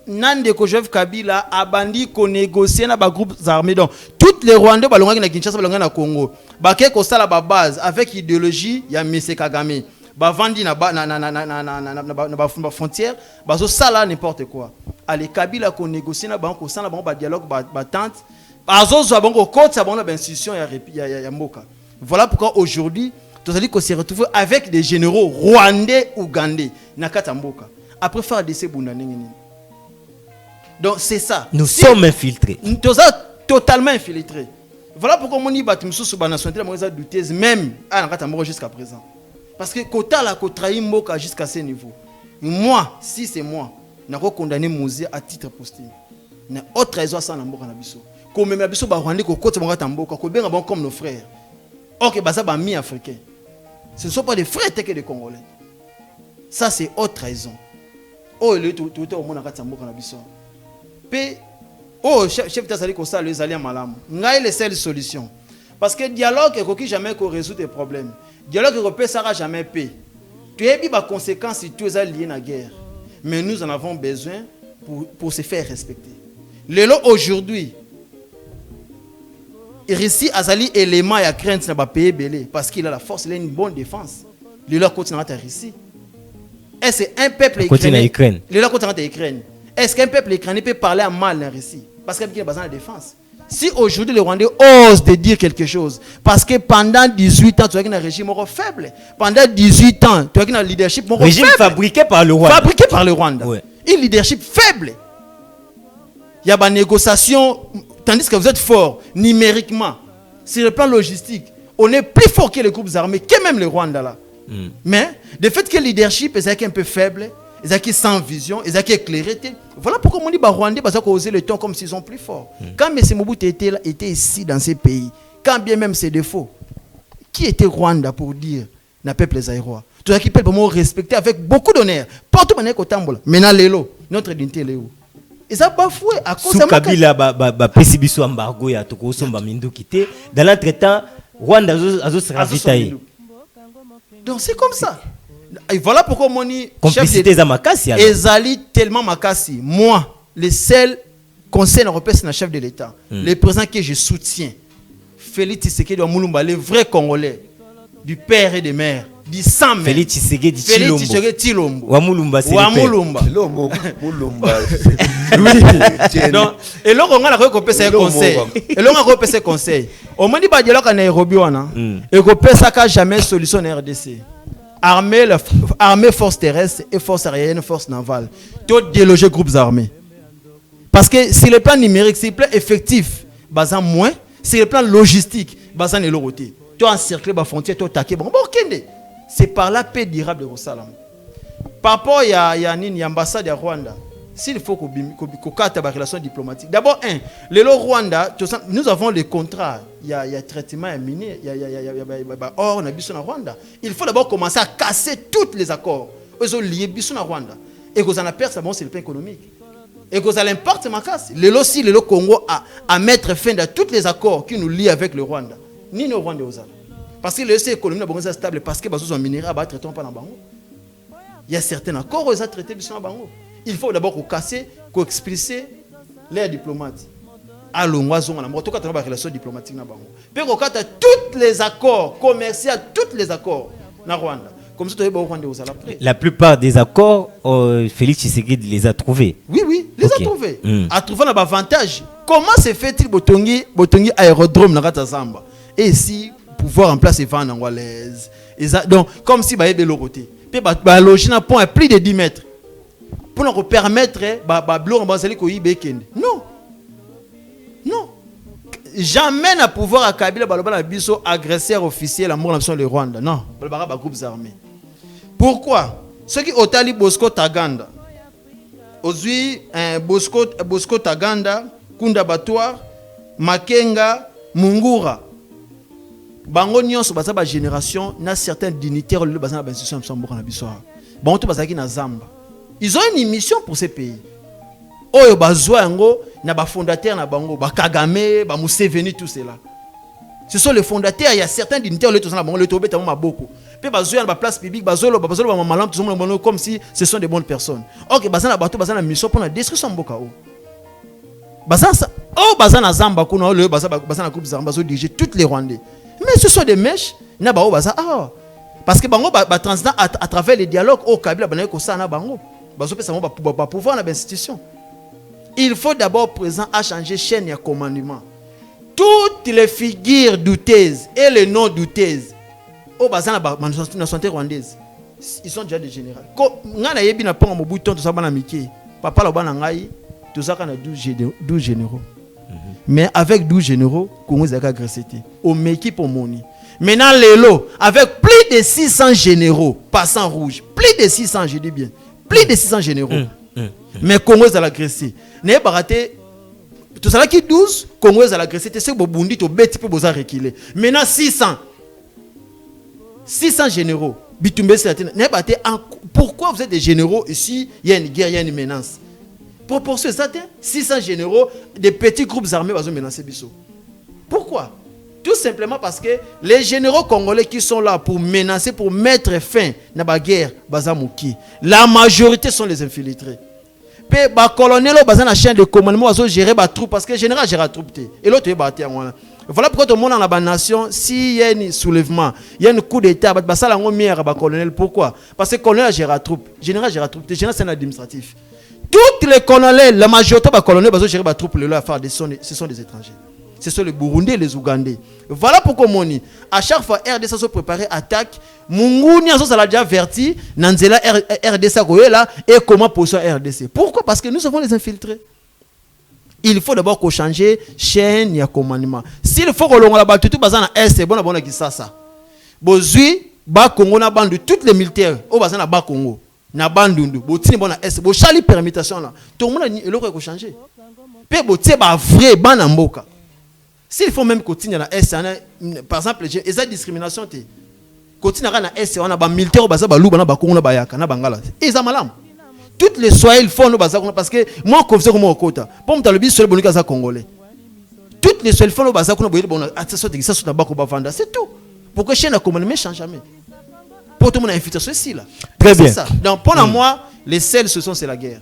Nandeko Joseph Kabila a bandi ko négocier na ba groupes armés donc toutes les Rwandais balonga na Kinshasa balonga na Congo baké ko sala ba base avec idéologie ya M. Kagame ba vandi na ba frontière bazo sala n'importe quoi allez Kabila ko négocier na banko sala banko ba dialogue ba tente bazo zo banko côte sa banko ba institution ya mboka. Voilà pourquoi aujourd'hui tous allez ko se retrouver avec des généraux rwandais ougandais na kata mboka après faire des bunda nini. Donc c'est ça. Nous sommes infiltrés. Nous sommes totalement infiltrés. Voilà pourquoi on dit que nous sommes nationalité douteuse même jusqu'à présent. Parce que Kota la trahi Mboka jusqu'à ce niveau. Moi, si c'est moi, je vais condamner Mosé à titre posthume. Il y a autre raison sans Mboka na biso. Comme même biso ba Rwanda ko Kota Mboka ko benga bon comme nos frères. OK, bah ça ba mi africain. Ce ne sont pas des frères que des Congolais. Ça c'est autre raison. Oh le tout au monde na Mboka na biso. Oh, chef d'État sali kosa les alliés malam. Ngai les seules solutions. Parce que dialogue est qui jamais qu'on résout des problèmes. Dialogue européen sera jamais paix. Tu es bien conséquences si tu es lié à la guerre. Mais nous en avons besoin pour se faire respecter. Lelo aujourd'hui, Russie azali élément ya crainte na ba pays belé parce qu'il a la force, il a une bonne défense. Lelo continue à Russie. Et c'est un peuple ukrainien. Lelo continue à Ukraine. Est-ce qu'un peuple ukrainien peut parler en mal en Russie? Parce qu'il a besoin de défense. Si aujourd'hui les Rwandais osent de dire quelque chose, parce que pendant 18 ans, tu as un régime faible. Pendant 18 ans, tu as un leadership faible. Régime fabriqué par le Rwanda. Fabriqué par le Rwanda. Ouais. Un leadership faible. Il y a des négociations, tandis que vous êtes fort numériquement. Sur le plan logistique, on est plus fort que les groupes armés, que même le Rwanda là. Mais le fait que le leadership est un peu faible, ils ont sans vision, ils ont éclairé. Voilà pourquoi on dit que les Rwandais ont osé le temps comme s'ils sont plus forts. Quand M. Mobutu était ici dans ces pays, quand bien même ses défauts, qui était Rwanda pour dire le peuple zaïrois? Tout ça qui peut vraiment respecter avec beaucoup d'honneur. Partout où on est, maintenant l'élo, notre dignité l'élo. Et ça bafoué à cause de Kabila ba pesibiso embargo ya toko somba mindu quitté. Dans l'entretemps, Rwanda a se ravitailler. Donc c'est comme ça. Et voilà pourquoi mon complicité za makasi alors. Ezali tellement makasi. Moi, le seul conseil européen c'est le chef de l'État. Le président que je soutiens, Félix Tshisekedi wa Mulumba, le vrai Congolais, du père et de mère, du sang même. Félix Tshisekedi Tshilombo. Wa Mulumba c'est wa Mulumba. Mulumba. Donc, et là on a recopié ces conseils. Et là on a recopié ces conseils. Au moment où dialogue en Nairobi wana, et recopié ça qu'a jamais solution en RDC. Armée, force terrestre et force aérienne, force navale. Tout déloger groupes armés. Parce que si le plan numérique, si le plan effectif, basant moins, si le plan logistique, basant les lorotés, tu encercler la frontière, tu attaquer. Bon, c'est par la paix durable de Rosalam. Par rapport à l'ambassade de Rwanda, s'il faut qu'on ait des relations diplomatiques. D'abord, le Rwanda, nous avons les contrats. Il y a traitement minier, il y a or, on a besoin de Rwanda. Il faut d'abord commencer à casser tous les accords. Ils ont lié besoin de Rwanda. Et que vous en avez perdu, c'est le plan économique. Et que vous allez importer ma casse. Le Congo à mettre fin à tous les accords qui nous lient avec le Rwanda. Ni le Rwanda aux parce que le économique est stable parce que les minéraux à battre pas dans Bango. Il y a certains accords où ils ont traité besoin de Bango. Il faut d'abord casser, expliquer les diplomates. Allons, on a des relations diplomatiques. Puis on a tous les accords commerciaux, tous les accords dans Rwanda. Comme ça, la plupart des accords, Félix Tshisekedi les a trouvés. Oui, les a trouvés. A trouvé un avantage. Comment se fait-il Botongi aérodrome dans Zamba? Et si pouvoir en place et vendre angolaise. Donc, comme si bah de l'autre côté. Puis bah loger un pont à plus de 10 mètres. Pour nous permettre non. Non. Jamais n'a pouvoir à Kabila Balobana Biso agresseur officiel à mort le Rwanda. Non. Balobara groupes armés. Pourquoi? Ceux qui otali Bosco Taganda. Ozui Bosco Taganda, Kunda Batouar, Makenga, Mungura. Bango nyonso baza ba génération na certains dignitaires le baza na institution msamboka na biso. Bango to bazaki na Zamba. Ils ont une mission pour ces pays. Oyo bazwa yango na ba fondateur na bango, ba Kagame, ba Museveni tout cela. Ce sont les fondateurs, il y a certains dignitaires le to na bango le to beta maboko. Pe bazwa na ba place publique, bazolo ba malam tout le monde comme si ce sont des bonnes personnes. OK, baza na bato baza na mission pour la destruction mboka o. Baza na Zamba kuna le baza na groupe Zamba bazo diriger toutes les Rwandais. Mais ce sont des mèches na ba o baza parce que bango ba transitant à travers les dialogues au Kabila bana ko ça na bango. Bazo pesa mo ba pouvoir na institution. Il faut d'abord présent à changer chaîne de commandement. Toutes les figures douteuses et les non douteuses au bazana ba nationalité rwandaise, ils sont déjà des généraux. Ngana yebi na ponga mobuton to sabana miki. Papa la bana ngai to saka na 12 généraux. Mais avec 12 généraux, Congo zaka agressé au meki pour moni. Maintenant les lots avec plus de 600 généraux passant rouge, plus de 600 je dis bien, plus de 600 généraux. Mais Congo zala agressé. N'est pas raté. Tout ça là qui 12 Congo zala agressé, c'est que Burundi to beti pour boza reculer. Maintenant 600 généraux. Bitumbe c'est n'est pas raté. Pourquoi vous êtes des généraux ici, il y a une guerre, il y a une menace. Proportion exacte 600 généraux, des petits groupes armés vont menacer Bisso. Pourquoi? Tout simplement parce que les généraux congolais qui sont là pour menacer, pour mettre fin à la guerre, la majorité sont les infiltrés. Puis les colonels ont la chaîne de commandement, ils ont géré les troupes parce que le général gère les troupes. Et l'autre est battu. Voilà pourquoi tout le monde dans la nation, s'il y a un soulèvement, il y a un coup d'état, ça la meilleure colonel. Pourquoi? Parce que le colonel gère les troupes, le général gère les troupes, le général c'est un administratif. Toutes les colonels, la majorité des colonels, ils ont géré les troupes, ce sont des étrangers. Ce sont les Burundais et les Ougandais. Voilà pourquoi à chaque fois RDC se prépare attaque, Munguni a déjà averti, Nanzela RDC et comment position RDC. Pourquoi? Parce que nous avons les infiltrés. Il faut d'abord qu'on change chaîne et commandement. S'il faut que l'on la batte tout bazana est bon qui ça. Bozui ba Congo na bande toutes les militaires au bazana ba Congo na bandundu botini bona est bo chali permutation là. Tout le monde le ko changer. Pe botie ba vrai bana mboka. S'il faut même continuer dans S, par exemple, il y a discrimination. Continuer dans S, on a des militaires qui sont ils ont mal. Toutes les soins, ils font parce que moi, je suis comme Kota. Pour moi, je suis le Congolais. Toutes les soins, ils font c'est tout. Pour que chaîne de commandement ne change jamais. Pour tout le monde, infiltration ici. Très bien. Donc, pour moi, les seules solutions, c'est la guerre.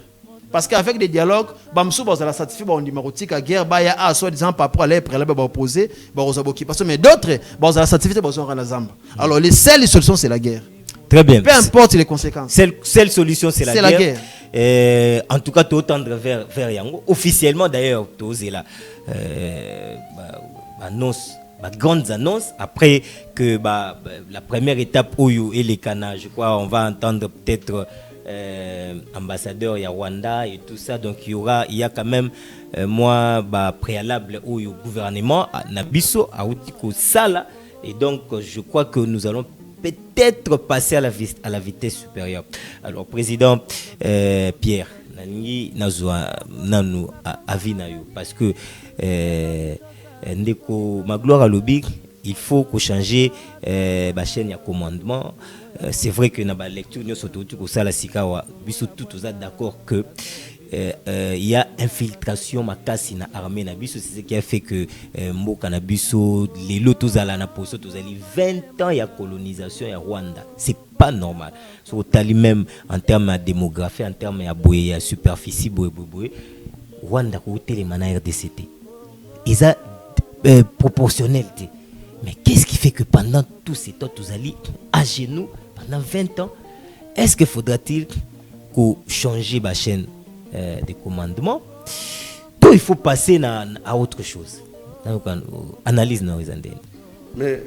Parce qu'avec des dialogues, Bamsou va certifier on dit marotique à guerre, baya a soit disant par rapport à l'air préalable va opposer, mais d'autres va la certifier va la zamba. Alors les seules solutions c'est la guerre. Très bien. Peu importe les conséquences. Seule solution c'est la guerre. En tout cas, tout tendre vers Yango. Officiellement d'ailleurs, tout est là. Annonce, grandes annonces après que la première étape où et les canards, je crois, on va entendre peut-être ambassadeur il y a Rwanda et tout ça, donc il y a quand même préalable au gouvernement Nabiso a Outiko Sala, et donc je crois que nous allons peut-être passer à la vitesse supérieure. Alors président Pierre Nani Nazwa Nanu Avinayo, parce que Ndeko Magloire à lobby, il faut qu'on change la chaîne de commandement. C'est vrai que dans la lecture, nous sommes tous d'accord que il y a infiltration makasi na armée na biso, c'est ce qui a fait que mboka na biso les lotos ala na poso tozali 20 ans ya colonisation ya Rwanda. C'est pas normal. So tali même en termes de démographie, en termes ya boye ya superficie boye Rwanda ko tele mana RDCT. Ils a proportionnalité. Mais qu'est-ce qui fait que pendant tous ces temps tozali à genoux pendant 20 ans, est-ce qu'il faudra-t-il qu'on change la chaîne de commandement? Donc il faut passer à autre chose. Analyse dans les Mais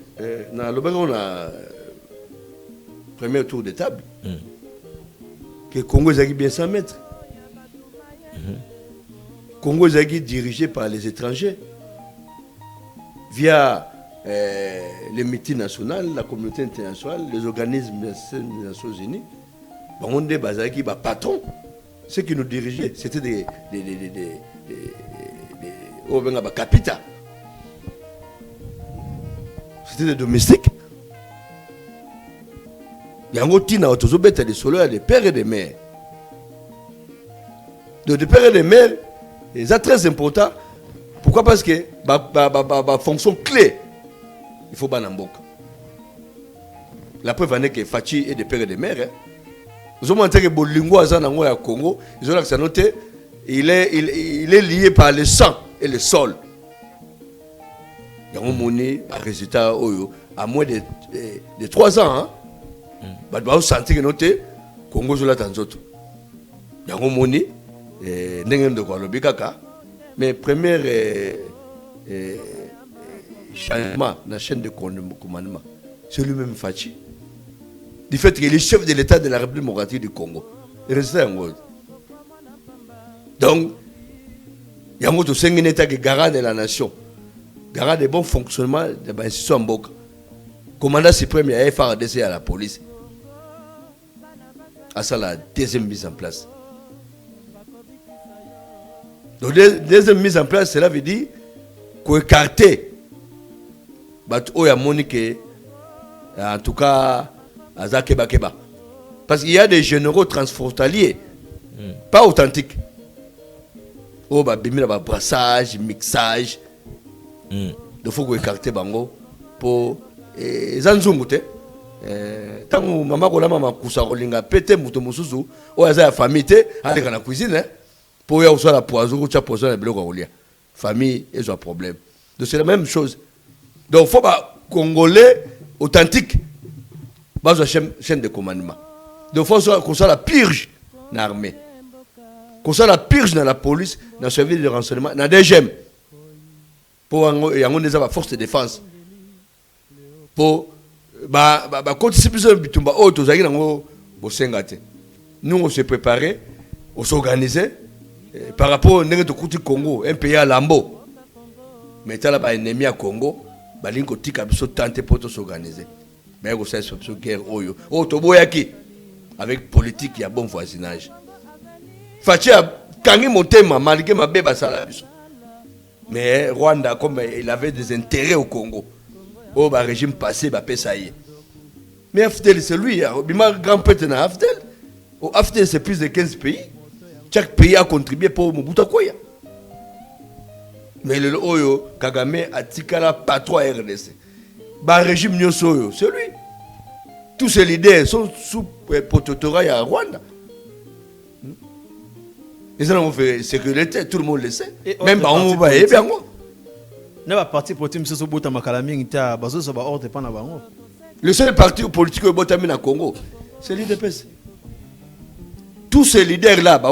dans le on a premier tour de table. Que Congo est bien 100 mètres. Congo est dirigé par les étrangers via les meetings nationaux, la communauté internationale, les organismes des Nations Unies. On est basé patron. Ceux qui nous dirigeaient, c'était des capitales. C'était des domestiques. Il y a un autre des solos, des pères et des mères. Donc, des pères et des mères, c'est très important. Pourquoi? Parce que la fonction clé, il faut banamboka. La preuve est que Fachi est des pères et des mères. Nous avons montré que Bolingo Azanango à Congo, ils ont noté, il est lié par le sang et le sol. Il y a un monnaie, un résultat, à moins de 3 ans, hein. Bah, tu vas sentir que noté, Congo sur la Tanzoto. Il y a un monnaie, n'engem de quoi le bikaka, mais premier changement dans la chaîne de commandement, c'est lui-même Fachi. Du fait qu'il est chef de l'État de la République démocratique du Congo. Il reste en gros. Donc, il y a un État qui est garant de la nation, garant des bons fonctionnements de l'institution en Boka. Commandant suprême, il y a FARDC à la police. À ça, la deuxième mise en place. Donc, la deuxième mise en place, cela veut dire qu'on écarte. En tout cas, parce qu'il y a des généraux transfrontaliers, pas authentiques. Oh, brassage, mixage. Il faut qu'on écarte bango pour Zanzumute. Tant que maman kusa rolinga pété muto mususu, oh la famille avec la cuisine pour y avoir la poison, tu as poison et bloc à famille ils ont un problème. Donc c'est la même chose. Donc faut pas Congolais authentique. Base chaîne de commandement. Donc faut qu'on soit la purge dans l'armée. Qu'on soit la purge dans la police, dans le service de renseignement, dans des gemmes. Pour y avoir des forces de défense. Pour quand c'est plus bitumba auto zaki nango bosengate. Nous on s'est préparé, on s'est organisé par rapport au nègre de Kouti Congo, un pays à Lambo. Mais t'as là ennemi à Congo, balingo tika biso tenter pour s'organiser. Mais on sait sur guerre oyo. Oh toboyaki avec politique il y a bon voisinage. Fachi a kangi motema malgré ma beba sala biso. Mais Rwanda comme il avait des intérêts au Congo. Oh, bah, régime passé, bah, ça y est. Mais Aftel, c'est lui, ma grand-père dans Aftel. Oh, Aftel, c'est plus de 15 pays. Chaque pays a contribué pour Mobutu Koya. Mais le Oyo, Kagame a tikala patron RDC. Bah, régime Nyosoyo, c'est lui. Tous ces leaders sont sous protectorat à Rwanda. Ils ont fait sécurité, tout le monde le sait. Même bah, on va y bien moi. Le seul parti politique qui est au Congo, c'est l'IDPS. Tous ces leaders-là,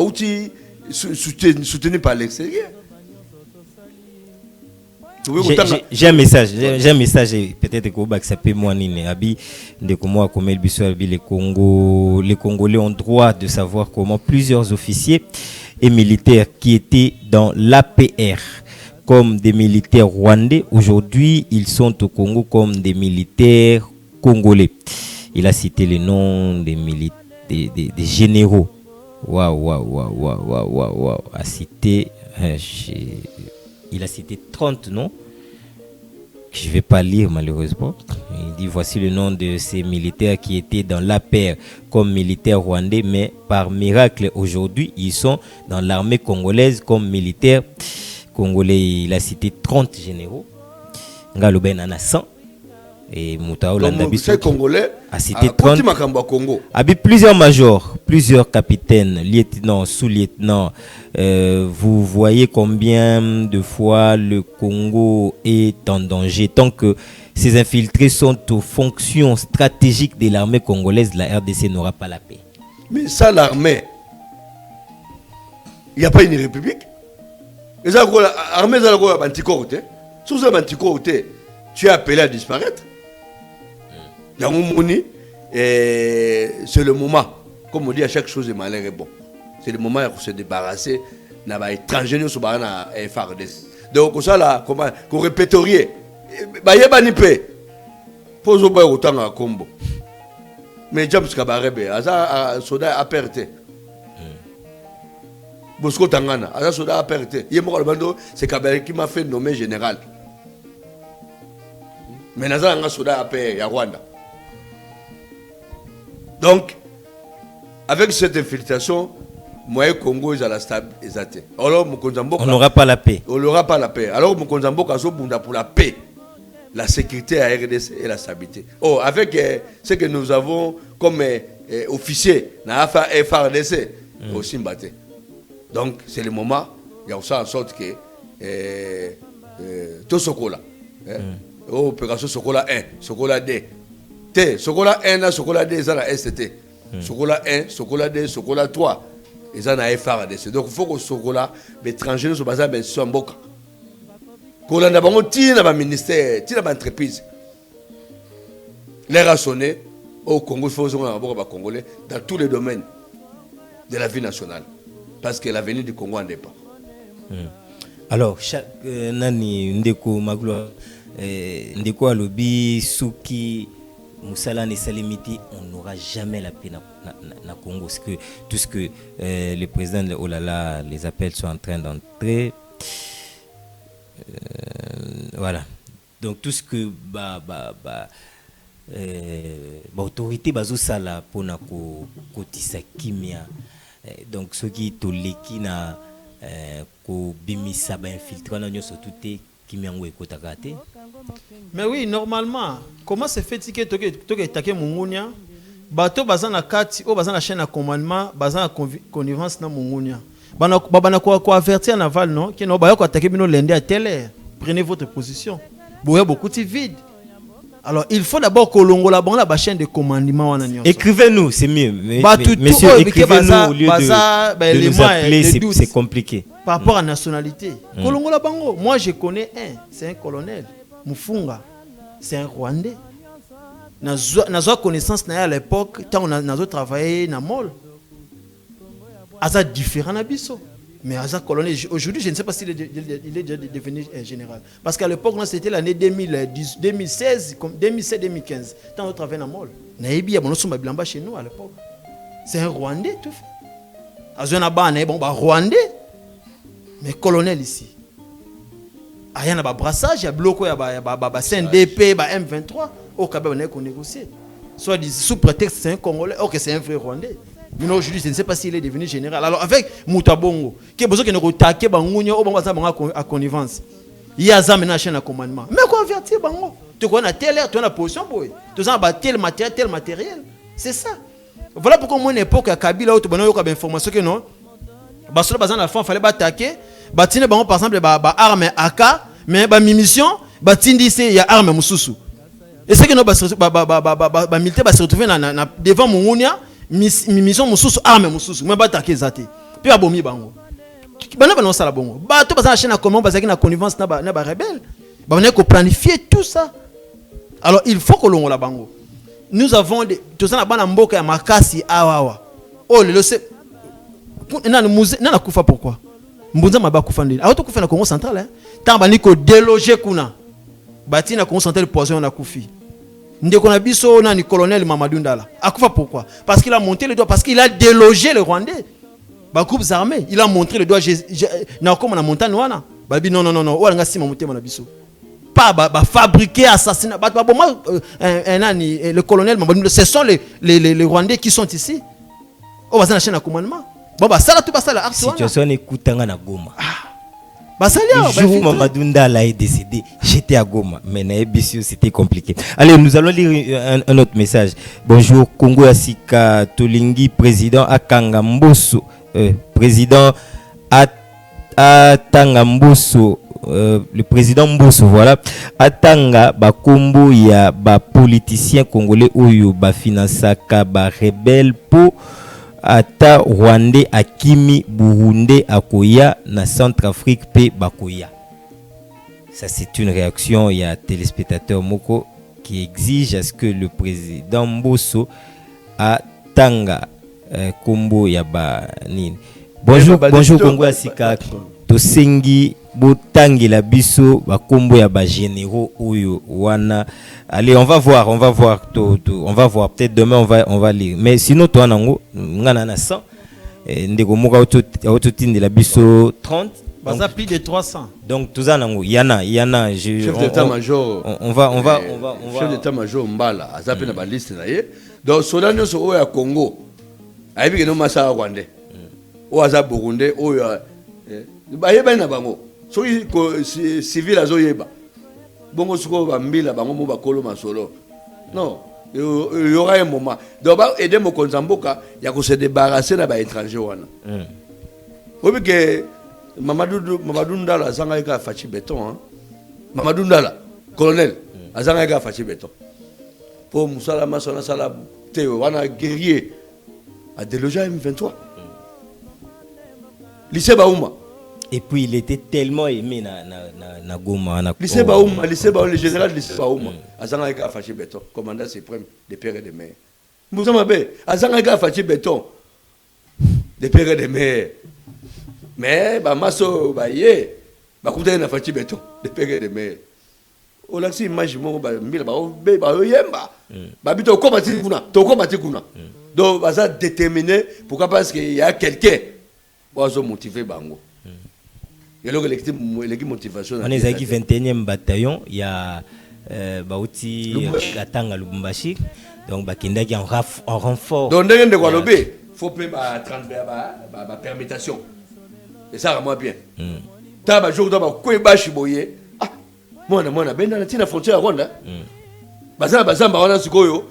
soutenus par l'extérieur. J'ai un message, peut-être que ça peut moi de comment les Congolais ont droit de savoir comment plusieurs officiers et militaires qui étaient dans l'APR comme des militaires rwandais, aujourd'hui ils sont au Congo comme des militaires congolais. Il a cité les noms des généraux. Waouh. Il a cité 30 noms que je ne vais pas lire malheureusement. Il dit voici le nom de ces militaires qui étaient dans l'APR comme militaires rwandais, mais par miracle aujourd'hui ils sont dans l'armée congolaise comme militaires congolais. Il a cité 30 généraux. Ngaloben en a 100. Et Moutaoula congolais a cité 30. Avec plusieurs majors, plusieurs capitaines, lieutenants, sous-lieutenants. Vous voyez combien de fois le Congo est en danger. Tant que ces infiltrés sont aux fonctions stratégiques de l'armée congolaise, la RDC n'aura pas la paix. Mais ça, l'armée, il n'y a pas une république. L'armée, c'est anticorps. Sous un anticorps, tu es appelé à disparaître. C'est le moment, comme on dit, à chaque chose est malheur est bon. C'est le moment où se débarrasser d'un étranger sur la FARDC. Donc, ça là, comment, qu'on répertorier. Bah, y'a pas ni paix. Pose au bas autant à combo. Mais James Kabarebe, Aza Soda a perdu. Bosco Tangana, Aza Soda a perdu. C'est Kabarebe qui m'a fait nommer général. Mais Naza Soda a perdu à Rwanda. Donc, avec cette infiltration, moi, Congo est à la stabilité. Alors, on n'aura pas la paix. On n'aura pas la paix. Alors, Mokonzambo Kazo Bunda pour la paix, la sécurité à RDC et la stabilité. Oh, avec ce que nous avons comme officier dans la FARDC, aussi mbaté. Donc, c'est le moment, il y a aussi en sorte que tout Sokola, opération Sokola 1, Sokola 2, T, Sokola 1, Sokola 2, ça la ST. Sokola 1, Sokola 2, Sokola 3. Ils ont un FARDC. Donc il faut que Sokola, les étrangers sont basés à Somboka. Quand on a un ministère, une entreprise, l'air a sonné au Congo, il faut que les Congolais dans tous les domaines de la vie nationale. Parce que l'avenir du Congo en dépend. Alors, Nani Ndeko Magloire, Ndeko Alobi, Souki, Moussala Salimiti, on n'aura jamais la paix na Congo. Parce que tout ce que le président de Olala, les appels sont en train d'entrer. Voilà. Donc tout ce que autorité bazosala pona ko kotisa kimia. Donc ceux qui toleki na ko bimisa ba infiltrer na nyoso tuté kimia ngo ekotaka te. Mais oui, normalement, comment se fait-il que tu as Mungunia, bateau bazana kati, ou bazana chaîne à commandement, bazana connivence na Mungunia. Babana ko avertir en aval non, qui no ba ko attaquer bino lundi à telle heure. Prenez votre position. Boya beaucoup de vide. Alors, il faut d'abord que l'on la chaîne de commandement. Écrivez-nous, c'est mieux. Monsieur, écrivez-nous au lieu de nous appeler, c'est compliqué. Par rapport à la nationalité. Kolongola bango, moi je connais un, c'est un colonel. Mufunga, c'est un Rwandais. N'a connaissance à l'époque, quand on a travaillé dans le mall. Aza différent d'Abisso. Mais Aza colonel, aujourd'hui, je ne sais pas s'il est devenu général. Parce qu'à l'époque, c'était l'année 2016, 2017-2015. Quand on travaillait dans le mall. Naïbi, on a chez nous à l'époque. C'est un Rwandais, tout fait. Aza un Rwandais. Mais colonel ici. Il y a un brassage, il y a bloqué, il y a CNDP, il y a M23. Au Cabé, on a négocié. Soit sous prétexte c'est un Congolais, ok, c'est un vrai Rwandais. Mais aujourd'hui, je ne sais pas s'il est devenu général. Alors, avec Moutabongo, qui est besoin de nous attaquer, à connivence. Il y a ça maintenant chaîne à commandement. Mais quoi, avertir, Bango? Tu connais telle heure, tu as la position, tu as tel matériel. C'est ça. Voilà pourquoi, moi, à une époque, à Kabila, tu as une information que non. Parce que dans la fin, il fallait attaquer. Par exemple, arme AK, mais munition, il y a arme Moussoussou. Et c'est que nos militaires se retrouvent devant Mounia, mission Moussoussou, arme Moussoussou, mais pas attaquer Zate. Puis à Bomi Bango. Non, ça la bongo. Tout ça, la chaîne à comment, parce qu'il y a une connivence, n'a pas rebelle. On a planifié tout ça. Alors il faut que l'on la bango. Nous avons tout ça, la mboka ya makasi awawa. Oh, le c'est. Nana kufa pourquoi? Mbunza maba kufa ndini. Auto kufa na Congo central hein. Tamba niko déloger kuna. Bati na Congo central poison na kufi. Ndeko na biso na ni colonel Mamadou Ndala. Akufa pourquoi? Parce qu'il a monté le doigt, parce qu'il a délogé le Rwandais. Ba groupes armés, il a montré le doigt na comme na montagne wana. Ba bi non. O nga sima motema na biso. Pas fabriquer assassinat. Le colonel Mamadou Ndala, ce sont les Rwandais qui sont ici. On va dans la chaîne à commandement. Bon, ça, tout ça, la situation est coutanga na Goma. Le jour où Mamadou Ndala est décédé, j'étais à Goma. Mais c'était compliqué. Allez, nous allons lire un autre message. Bonjour, Congo Asika Tolingi, président Akanga Mbosso. Président Atanga Mbosso. Le président Mbosso, voilà. Atanga Bakombo ya ba politicien congolais oyo ba finansaka ba rebelle po ata Rwandais akimi Burundi akoya na Centrafrique pe bakoya. Ça, c'est une réaction. Il y a un téléspectateur Moko qui exige à ce que le président Mbosso a Tanga Kombo Yaba Nini. Bonjour, bonjour Congo Asika. Tosengi Botangi la biso ba Kombo Yaba généraux Oyo Wana. Allez, on va voir, on va voir. Peut-être demain on va lire. Mais sinon toi nango ngana na 100 ndeko moka autotine de la biso 30. Baza plus de 300. Donc tout ça nango yana chef d'état-major on va chef d'état-major Mbala azape na ba liste na ye. Donc soda nyonso oyo ya Congo ayebi ke no masa Rwanda o aza Burundais oyo ba yeba na bango soki civil azoyeba bongo suko ba mbila bango mo bakolo masolo non il y aura un moment donc ba aider mo konzamboka ya ko se débarrasser na ba étranger wana obi ke Mamadou Ndala azanga eka fachi béton hein Mamadou Ndala colonel azanga eka fachi béton pour musala masona sala te wana guerrier a délogé M23 lycée Baouma. Et puis il était tellement aimé na Goma na lycée Baouma le général lycée Baouma azanga eka fachi béton commandant suprême des pères et des mères Moussa be azanga eka fachi béton des pères et des mères. Mais ba maso ba ye ba kuta na fachi beton de pere de mer o la si image mo ba mbila ba yemba ba bito ko mati kuna donc ba ça déterminé pourquoi parce qu'il y a quelqu'un ozo motiver bango et le collectif motivation on est avec 21e bataillon il y a Bauti Katanga Lubumbashi donc ba kindaki en renfort donc ndenge de Guadeloupe faut payer ba 30 ba permutation. Et ça vraiment bien. Taba jour d'aba kweba shiboye. Ah, mwana benda na tina frontière Rwanda. Bazamba wana sikoyo.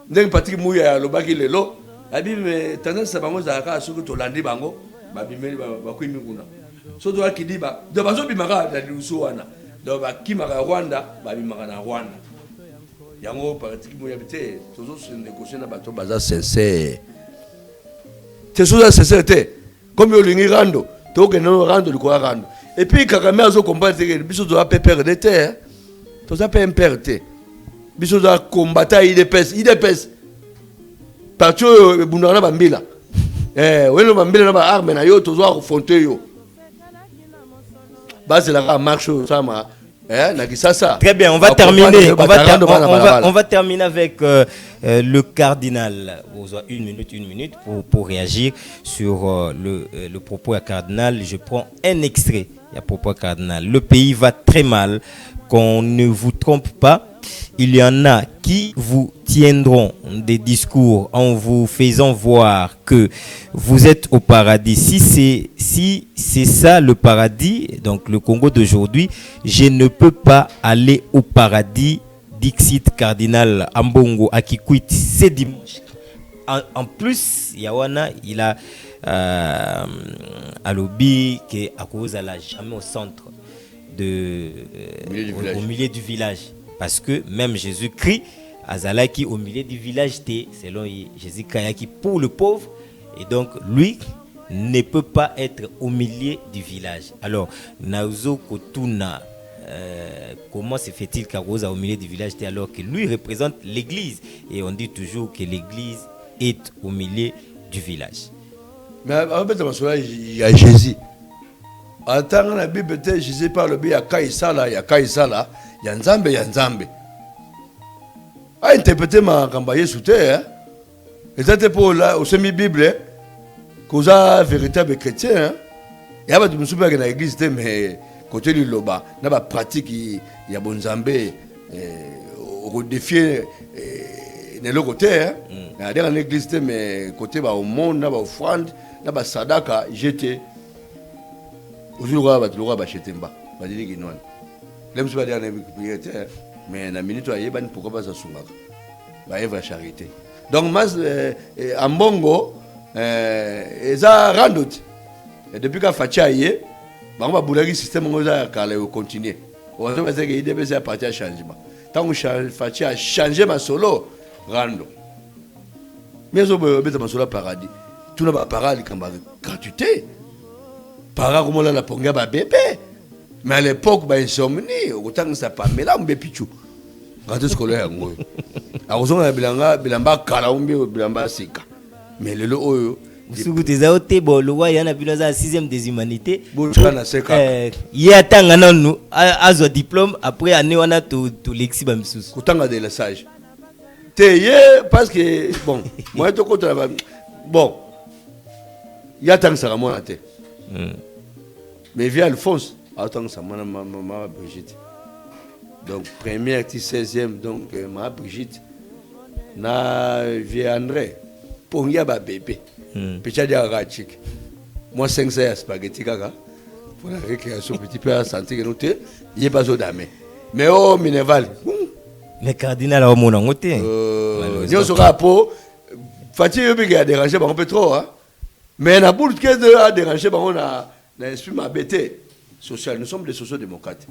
Ndenge Patrick Mouya lobaki lelo. Abi me tendance bango za ka suku to landi bango. Ba bimeli ba kwimi kuna. So to akidiba. De bazo bimaka da luso wana. Do ba kimaka Rwanda, ba bimaka na Rwanda. Yango Patrick Mouya bité, toujours se négocier na bato baza sincère. Te soza sincère. Comme yo lingi rando. Et puis Kagame a combattu que biso doit perdre des terres. Tout ça peut impérer. Biso doit combattre IDPS. Parce que Bundana Bambila. Oui, Bambila na arme na yo to doit affronter yo. Bah c'est la marche ça ma. Très bien, on va terminer. On va terminer avec le cardinal. Vous avez une minute pour réagir sur le propos à cardinal. Je prends un extrait à propos à cardinal. Le pays va très mal. Qu'on ne vous trompe pas. Il y en a qui vous tiendront des discours en vous faisant voir que vous êtes au paradis. Si c'est ça le paradis, donc le Congo d'aujourd'hui, je ne peux pas aller au paradis. Dixit cardinal Ambongo Akikwit, c'est dimanche. En plus, Yawana, il a à lobby qui à cause à la jamais au centre au milieu du village. Parce que même Jésus-Christ, Azalaki au milieu du village, selon Jésus-Christ, pour le pauvre, et donc lui ne peut pas être au milieu du village. Alors, Naozo Kotuna, comment se fait-il qu'Arosa au milieu du village alors que lui représente l'église? Et on dit toujours que l'église est au milieu du village. Mais en fait, il y a Jésus. En tant que la Bible, Jésus parle bien, il y a Kaïsala. Yanzambe. A interprété ma campagne sous terre. Et c'était pour là, au semi-bible, qu'on a véritable chrétien. Il y a pas de souper dans l'église, mais côté du Loba, il y a pratique, il y a bon Zambé, au défier de l'autre côté. Il y a dans l'église, mais côté au monde, il y a offrande, il y a sadaka, j'étais. Aujourd'hui, il y a acheté un bas. Il y a des même si on a des propriétaires, mais la minute où il y a pourquoi pas ça souvent. Il y a charité. Donc, en Bongo, ça rend d'autres. Et depuis qu'il y a fait, on va bouger le système, on va continuer. On va dire qu'il y a partir changement. Tant que Fachi a changé ma solo, rando. Mais on va mettre ma solo paradis. Tout le monde parle comme gratuité. Para comme on l'a ponga bébé. Mais à l'époque, insomnie, autant que ça pas. Mais là, on est pichou. Quand est-ce qu'on est à moi? Alors, on a bilamba kalaumbi ou bilamba sika. Mais le lo, Vous êtes au Tébo, le roi, il y en a vu dans la 6e des humanités. Il y a tant à nous, à ce diplôme, après, on a tout l'exhibe. Autant de la sage. Parce que, bon, moi, je suis bon, il y a tant que ça à moi. Mais via Alphonse, attends que ça m'a Brigitte. Donc, première, 16e, donc, ma Brigitte. Na via André. Pour y avoir bébé. Petit à Ratchik. Moi, 500 spaghetti kaka. Pour la récréation, petit peu à sentir que nous t'es, il n'y a pas au damé. Mais oh, Minerval. Le cardinal a mon angoté. Nous sera pour. Fatih a dérangé par un peu trop. Mais la boule qui a dérangé par on a l'esprit m'a bêté. Social. Nous sommes des sociaux-démocrates.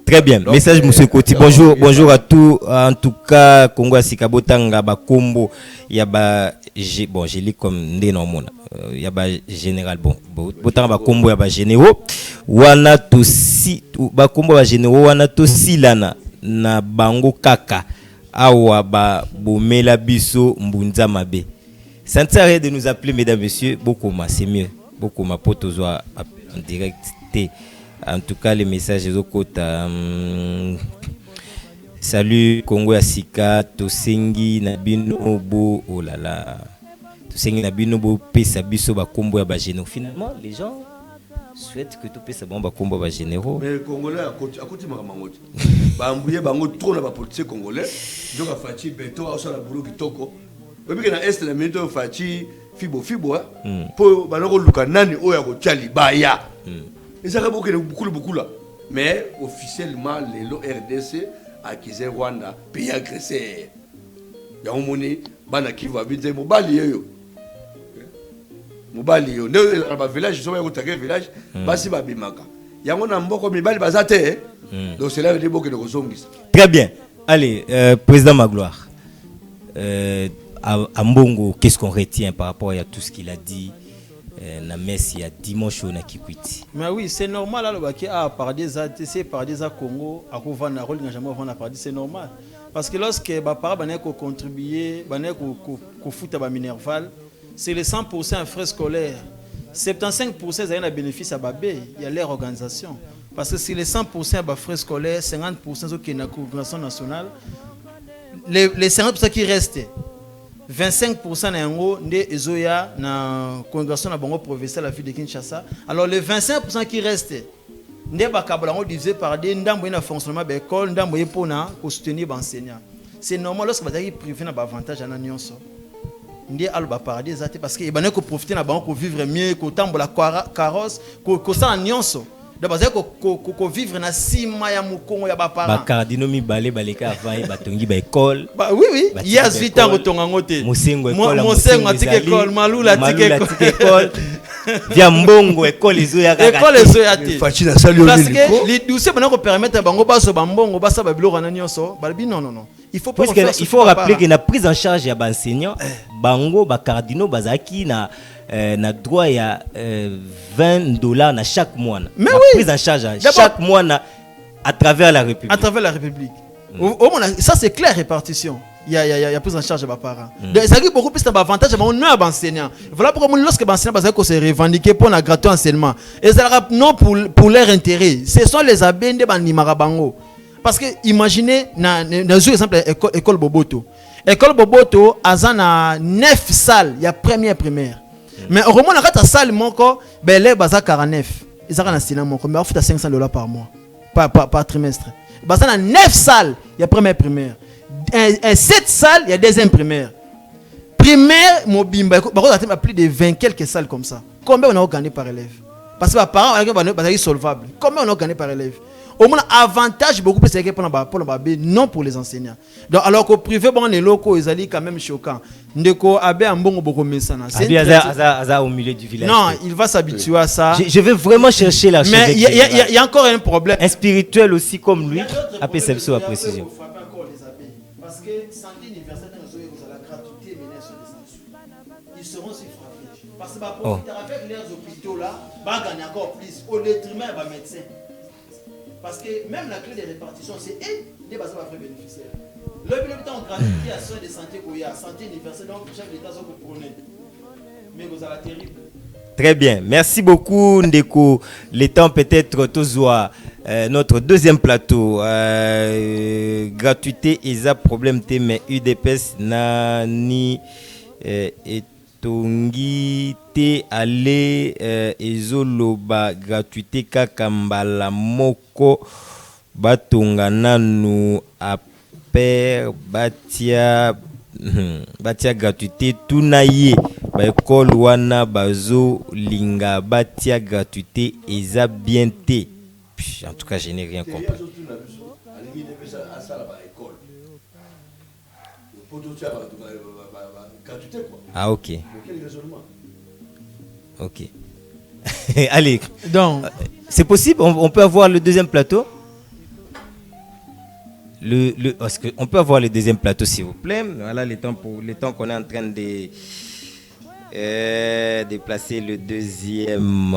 Très bien. Donc, message Monsieur Koti. Bonjour à tous. En tout cas, Congo Sikabotanga Bakombo. Il y a bon, j'ai lu comme Ndenomona. Il y a général bon. Botanga Bakombo il y a généraux. Wana tosi Bakombo ba généraux wana tosi lana na bango kaka. Awa ba bomela biso mbunza mabe. Ça ne sert à rien de nous appeler mesdames messieurs. Bokoma, c'est mieux. Bokoma potozoa en direct. En tout cas, les messages des autres côtés. Salut Congo Asika, Tosengi Nabino Bo, oh là là. Tosengi Nabino Bo, Pesa Biso Bakombo ya Bagénéraux. Finalement, les gens souhaitent que tout Pesa Bakombo ya Bagénéraux. Mais les Congolais, à côté de Maramangot, Bambouye Bango, trop dans la politique congolais. Donc, à Fati, Beto, à Osala Boulou Kitoko. Et puis, dans l'Est, la minute, Fati, Fibo, pour Banoko Lukanani, Oya Chali, Baya. Et ça a beaucoup là. Mais officiellement, les RDC accusé Rwanda, pays agressé. Il y a un monnaie, Bana qui va vite, Mobali yo. Mobali yo. Dans le village, ils sont au village, Basi Babimaka. Il y a un mboko Mibali Bazate. Donc c'est là que les gens qui sont. Très bien. Allez, Président Magloire. À Mbongo, qu'est-ce qu'on retient par rapport à tout ce qu'il a dit? Na messe il y a dimanche on a Kikwiti. Mais oui, c'est normal là le baki a paradis ATC paradis à Congo à Kovana na rôle jamais vendre paradis c'est normal parce que lorsque ba para bané ko contribuer bané ko futa ba Minerval c'est les 100% frais scolaires 75% ça y a bénéfice à babé il y a leur organisation parce que si les 100% ba frais scolaires 50% qui na coordination nationale les 50% qui restent 25% na yango nde ezoya na congrégation na bango provinciale la ville de Kinshasa. Alors les 25% qui restent nde bakabolango divisé par des ndambo na fonctionnement ba école ndambo yepona ko soutenir enseignants. C'est normal lorsque bazaki privé na ba avantage na nyonso. Nde alba paradis zate parce que ebane ko profiter na bango ko vivre mieux ko tambola carrosse ko sa nyonso. Donc ko vivre na sima ya mukongo ya ba parents. Ba cardinaux mi baleka avant batongi ba école. Bah oui yes vite en rotonga ngote. Mosengo école. Mosengo atike école, Malula atike école. Via Mbongo école ezoya kaka. École ezoya te. Fatina salut parce que les dossiers bana ko permettre bango baso bambongo basa ba biloko na nyonso. Balbi non. Il faut pas il faut rappeler que la prise en charge ya ba enseignants bango ba cardinaux bazaki na droit il y a $20 na chaque mois. Mais oui. Prise en charge chaque mois à travers la République. À travers la République. Ça c'est clair répartition. Il y a prise en charge de mes parents. Donc ça a beaucoup plus d'avantages mais on a enseignants. Voilà pourquoi lorsque les enseignants parce que se revendiquer pour la gratuit enseignement. Et ça non pour leur intérêt. Ce sont les abendés banimara bango. Parce que imaginez na exemple école Boboto. École Boboto azana 9 salles, il y a première primaire. Mais au moment où la salle moko belé baza 49 ils ont un enseignant moko mais on fait $500 par mois par trimestre baza na 9 salles il y a première primaire 7 salles il y a deuxième primaire mobimba a plus de 20 quelques salles comme ça. Combien on a gagné par élève parce que les parents sont solvables. Combien on a gagné par élève? Au moins avantage beaucoup plus pour le babé non pour les enseignants. Donc alors qu'au privé bon les locaux ils allaient quand même choquant. Ndeko abe ambongo beaucoup mesana. Aza au milieu du village. Non, il va s'habituer à ça. Je vais vraiment chercher la chose. Mais il y a encore un problème. Un spirituel aussi comme lui. Après c'est sur la précision. Parce que santé universelle vous avez la gratuité mais sur les sanctions. Ils seront aussi frappés parce que profiter avec leurs hôpitaux là, va gagner encore plus au détriment des médecins. Parce que même la clé de répartition, c'est eux qui sont les bénéficiaires. Le temps gratuit à soins de santé, santé universelle, donc chaque État se prenait. Mais vous avez terrible. Très bien, merci beaucoup Ndeko. Le temps peut-être toujours notre deuxième plateau. Gratuité et ça problème mais UDPS nani etongi te ale ezoloba gratuité kakambala moko batonga nanu aper batia gratuité tunaye ba école wana bazo linga batia gratuité eza bien te. En tout cas, je n'ai rien compris. Ah ok. Ok. Allez. Donc, c'est possible, on peut avoir le deuxième plateau. On peut avoir le deuxième plateau s'il vous plaît. Voilà le temps qu'on est en train de déplacer le deuxième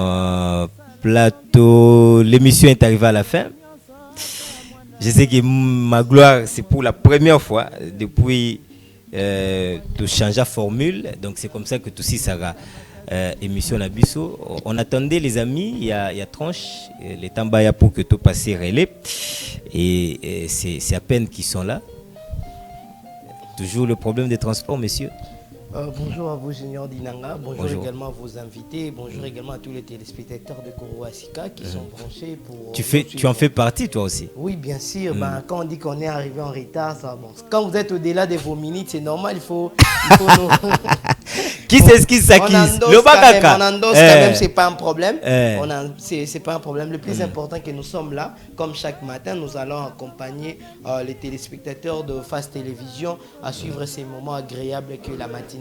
plateau. L'émission est arrivée à la fin. Je sais que ma gloire, c'est pour la première fois depuis de changer la formule. Donc c'est comme ça que tout ça sera émission Nabiso. On attendait les amis, il y a tranche, les tambaya pour que tout passe relais. Et c'est à peine qu'ils sont là. Toujours le problème des transports, messieurs. Bonjour à vous, Junior Dinanga. Bonjour également à vos invités. Bonjour également à tous les téléspectateurs de Congo Asika qui sont branchés pour... Tu en fais partie, toi aussi? Oui, bien sûr. Quand on dit qu'on est arrivé en retard, ça bon. Quand vous êtes au-delà de vos minutes, c'est normal, il faut nous... Qui s'excuse, s'acquise. On endosse quand même, c'est pas un problème. C'est pas un problème. Le plus important que nous sommes là, comme chaque matin, nous allons accompagner les téléspectateurs de Fast Télévision à suivre ces moments agréables que la matinée.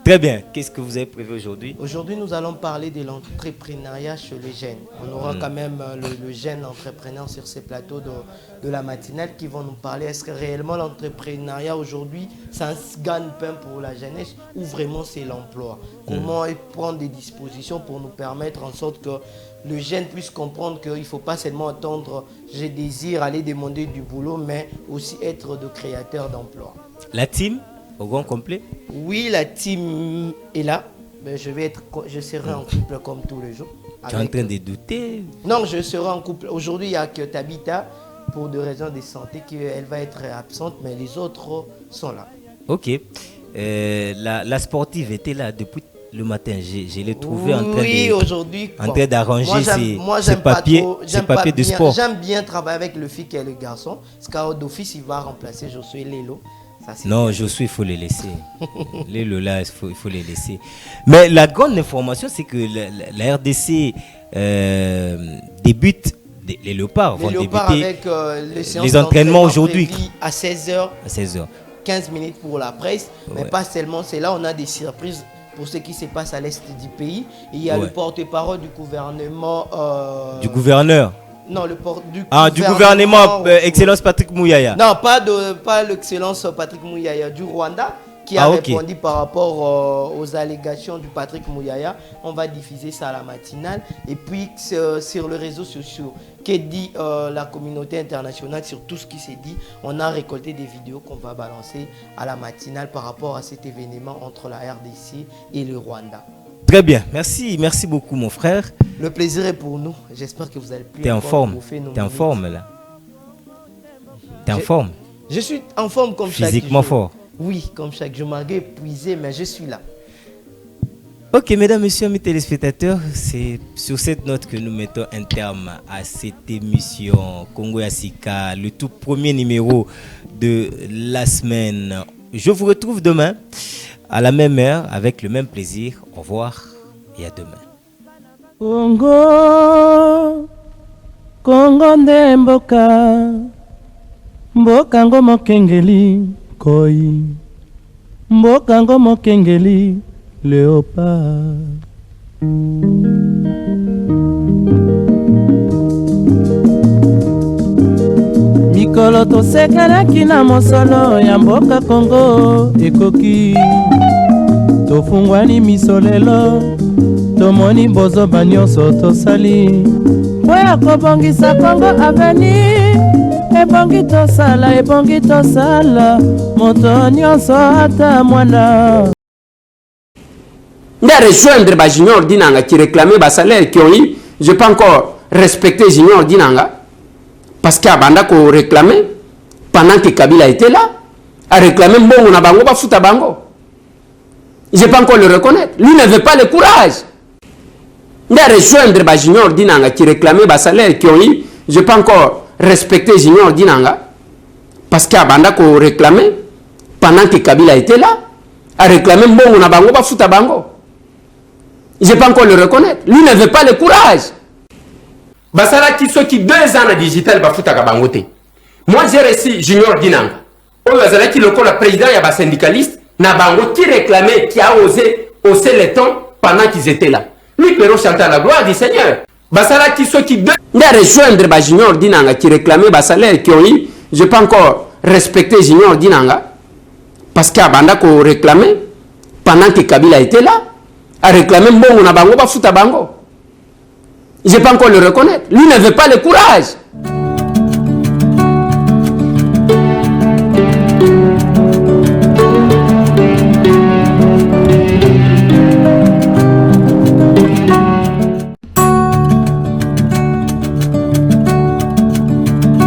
Très bien. Qu'est-ce que vous avez prévu aujourd'hui? Aujourd'hui, nous allons parler de l'entrepreneuriat chez les jeunes. On aura quand même le jeune entrepreneur sur ces plateaux de la matinale qui vont nous parler. Est-ce que réellement l'entrepreneuriat aujourd'hui, c'est un gagne-pain pour la jeunesse ou vraiment c'est l'emploi? Comment prendre des dispositions pour nous permettre en sorte que le jeune puisse comprendre qu'il ne faut pas seulement attendre « je désire aller demander du boulot », mais aussi être de créateur d'emploi. La team au grand complet? Oui, la team est là. Mais je serai en couple comme tous les jours. Tu es en train de douter? Non, je serai en couple. Aujourd'hui, il n'y a que Tabitha, pour des raisons de santé, qu'elle va être absente, mais les autres sont là. Ok. La sportive était là depuis le matin. Je l'ai trouvée en train d'arranger ses papiers de sport. J'aime bien travailler avec le fille qui est le garçon. Parce d'office, il va remplacer Josué Lelo. Non, Josué, il faut les laisser. Les Lola, il faut les laisser. Mais la grande information, c'est que la RDC débute, les léopards vont débuter avec, les entraînements aujourd'hui. À 16h. À 16h. 15 minutes pour la presse. Mais pas seulement, c'est là on a des surprises pour ce qui se passe à l'est du pays. Il y a le porte-parole du gouvernement. Du gouverneur. Non, du gouvernement, Excellence Patrick Mouyaya. Non, pas l'excellence Patrick Mouyaya, du Rwanda, qui a répondu par rapport aux allégations du Patrick Mouyaya. On va diffuser ça à la matinale. Et puis, sur les réseaux sociaux, qu'est dit la communauté internationale sur tout ce qui s'est dit, on a récolté des vidéos qu'on va balancer à la matinale par rapport à cet événement entre la RDC et le Rwanda. Très bien, merci beaucoup mon frère. Le plaisir est pour nous. J'espère que vous allez plus. T'es en forme. T'es en forme là. T'es en forme. Je suis en forme comme chaque jour. Physiquement fort. Oui, comme chaque jour. Malgré épuisé, mais je suis là. Ok, mesdames, messieurs, mes téléspectateurs, c'est sur cette note que nous mettons un terme à cette émission Congo Asika, le tout premier numéro de la semaine. Je vous retrouve demain à la même heure avec le même plaisir. Au revoir et à demain. Congo nde mboka ngo mokengeli koi mboka ngo mokengeli léopard. Mikolo tosekelaki na mosolo ya mboka Congo ekoki tofungwani miso lelo tomoni bozoba nyonso tosali oya kobongisa Congo avenir ebongi tosala moto nyonso ata mwana. De rejoindre ba Junior Dinanga qui réclamait bas salaire qui ont eu, je peux encore respecter Junior Dinanga parce qu'il y a banda ko réclamer pendant que Kabila était là, a réclamé bon na bango ba futa bango. Je peux encore le reconnaître. Lui ne veut pas le courage. De rejoindre ba Junior Dinanga qui réclamait bas salaire qui ont eu, je peux encore respecter Junior Dinanga parce qu'il y a banda ko réclamer pendant que Kabila était là, a réclamé bon na bango ba futa bango. Je peux encore le reconnaître. Lui ne veut pas le courage. Basala qui sont qui 2 ans à digital bafuta kabangote. Moi j'ai reçu Junior Dinanga. Oyo basala qui le président y a ba syndicaliste na bango qui réclamait, qui a osé hausser les tons pendant qu'ils étaient là. Lui peut chanter à la gloire du Seigneur. Basala qui sont qui 2 ans rejoindre ba Junior Dinanga qui réclamait bas salaire qui ont eu, je peux encore respecter Junior Dinanga parce qu'il y a banda ko réclamait pendant que Kabila était là. A réclamer bon na bango ba futa bango. Je peux encore le reconnaître. Lui ne veut pas le courage.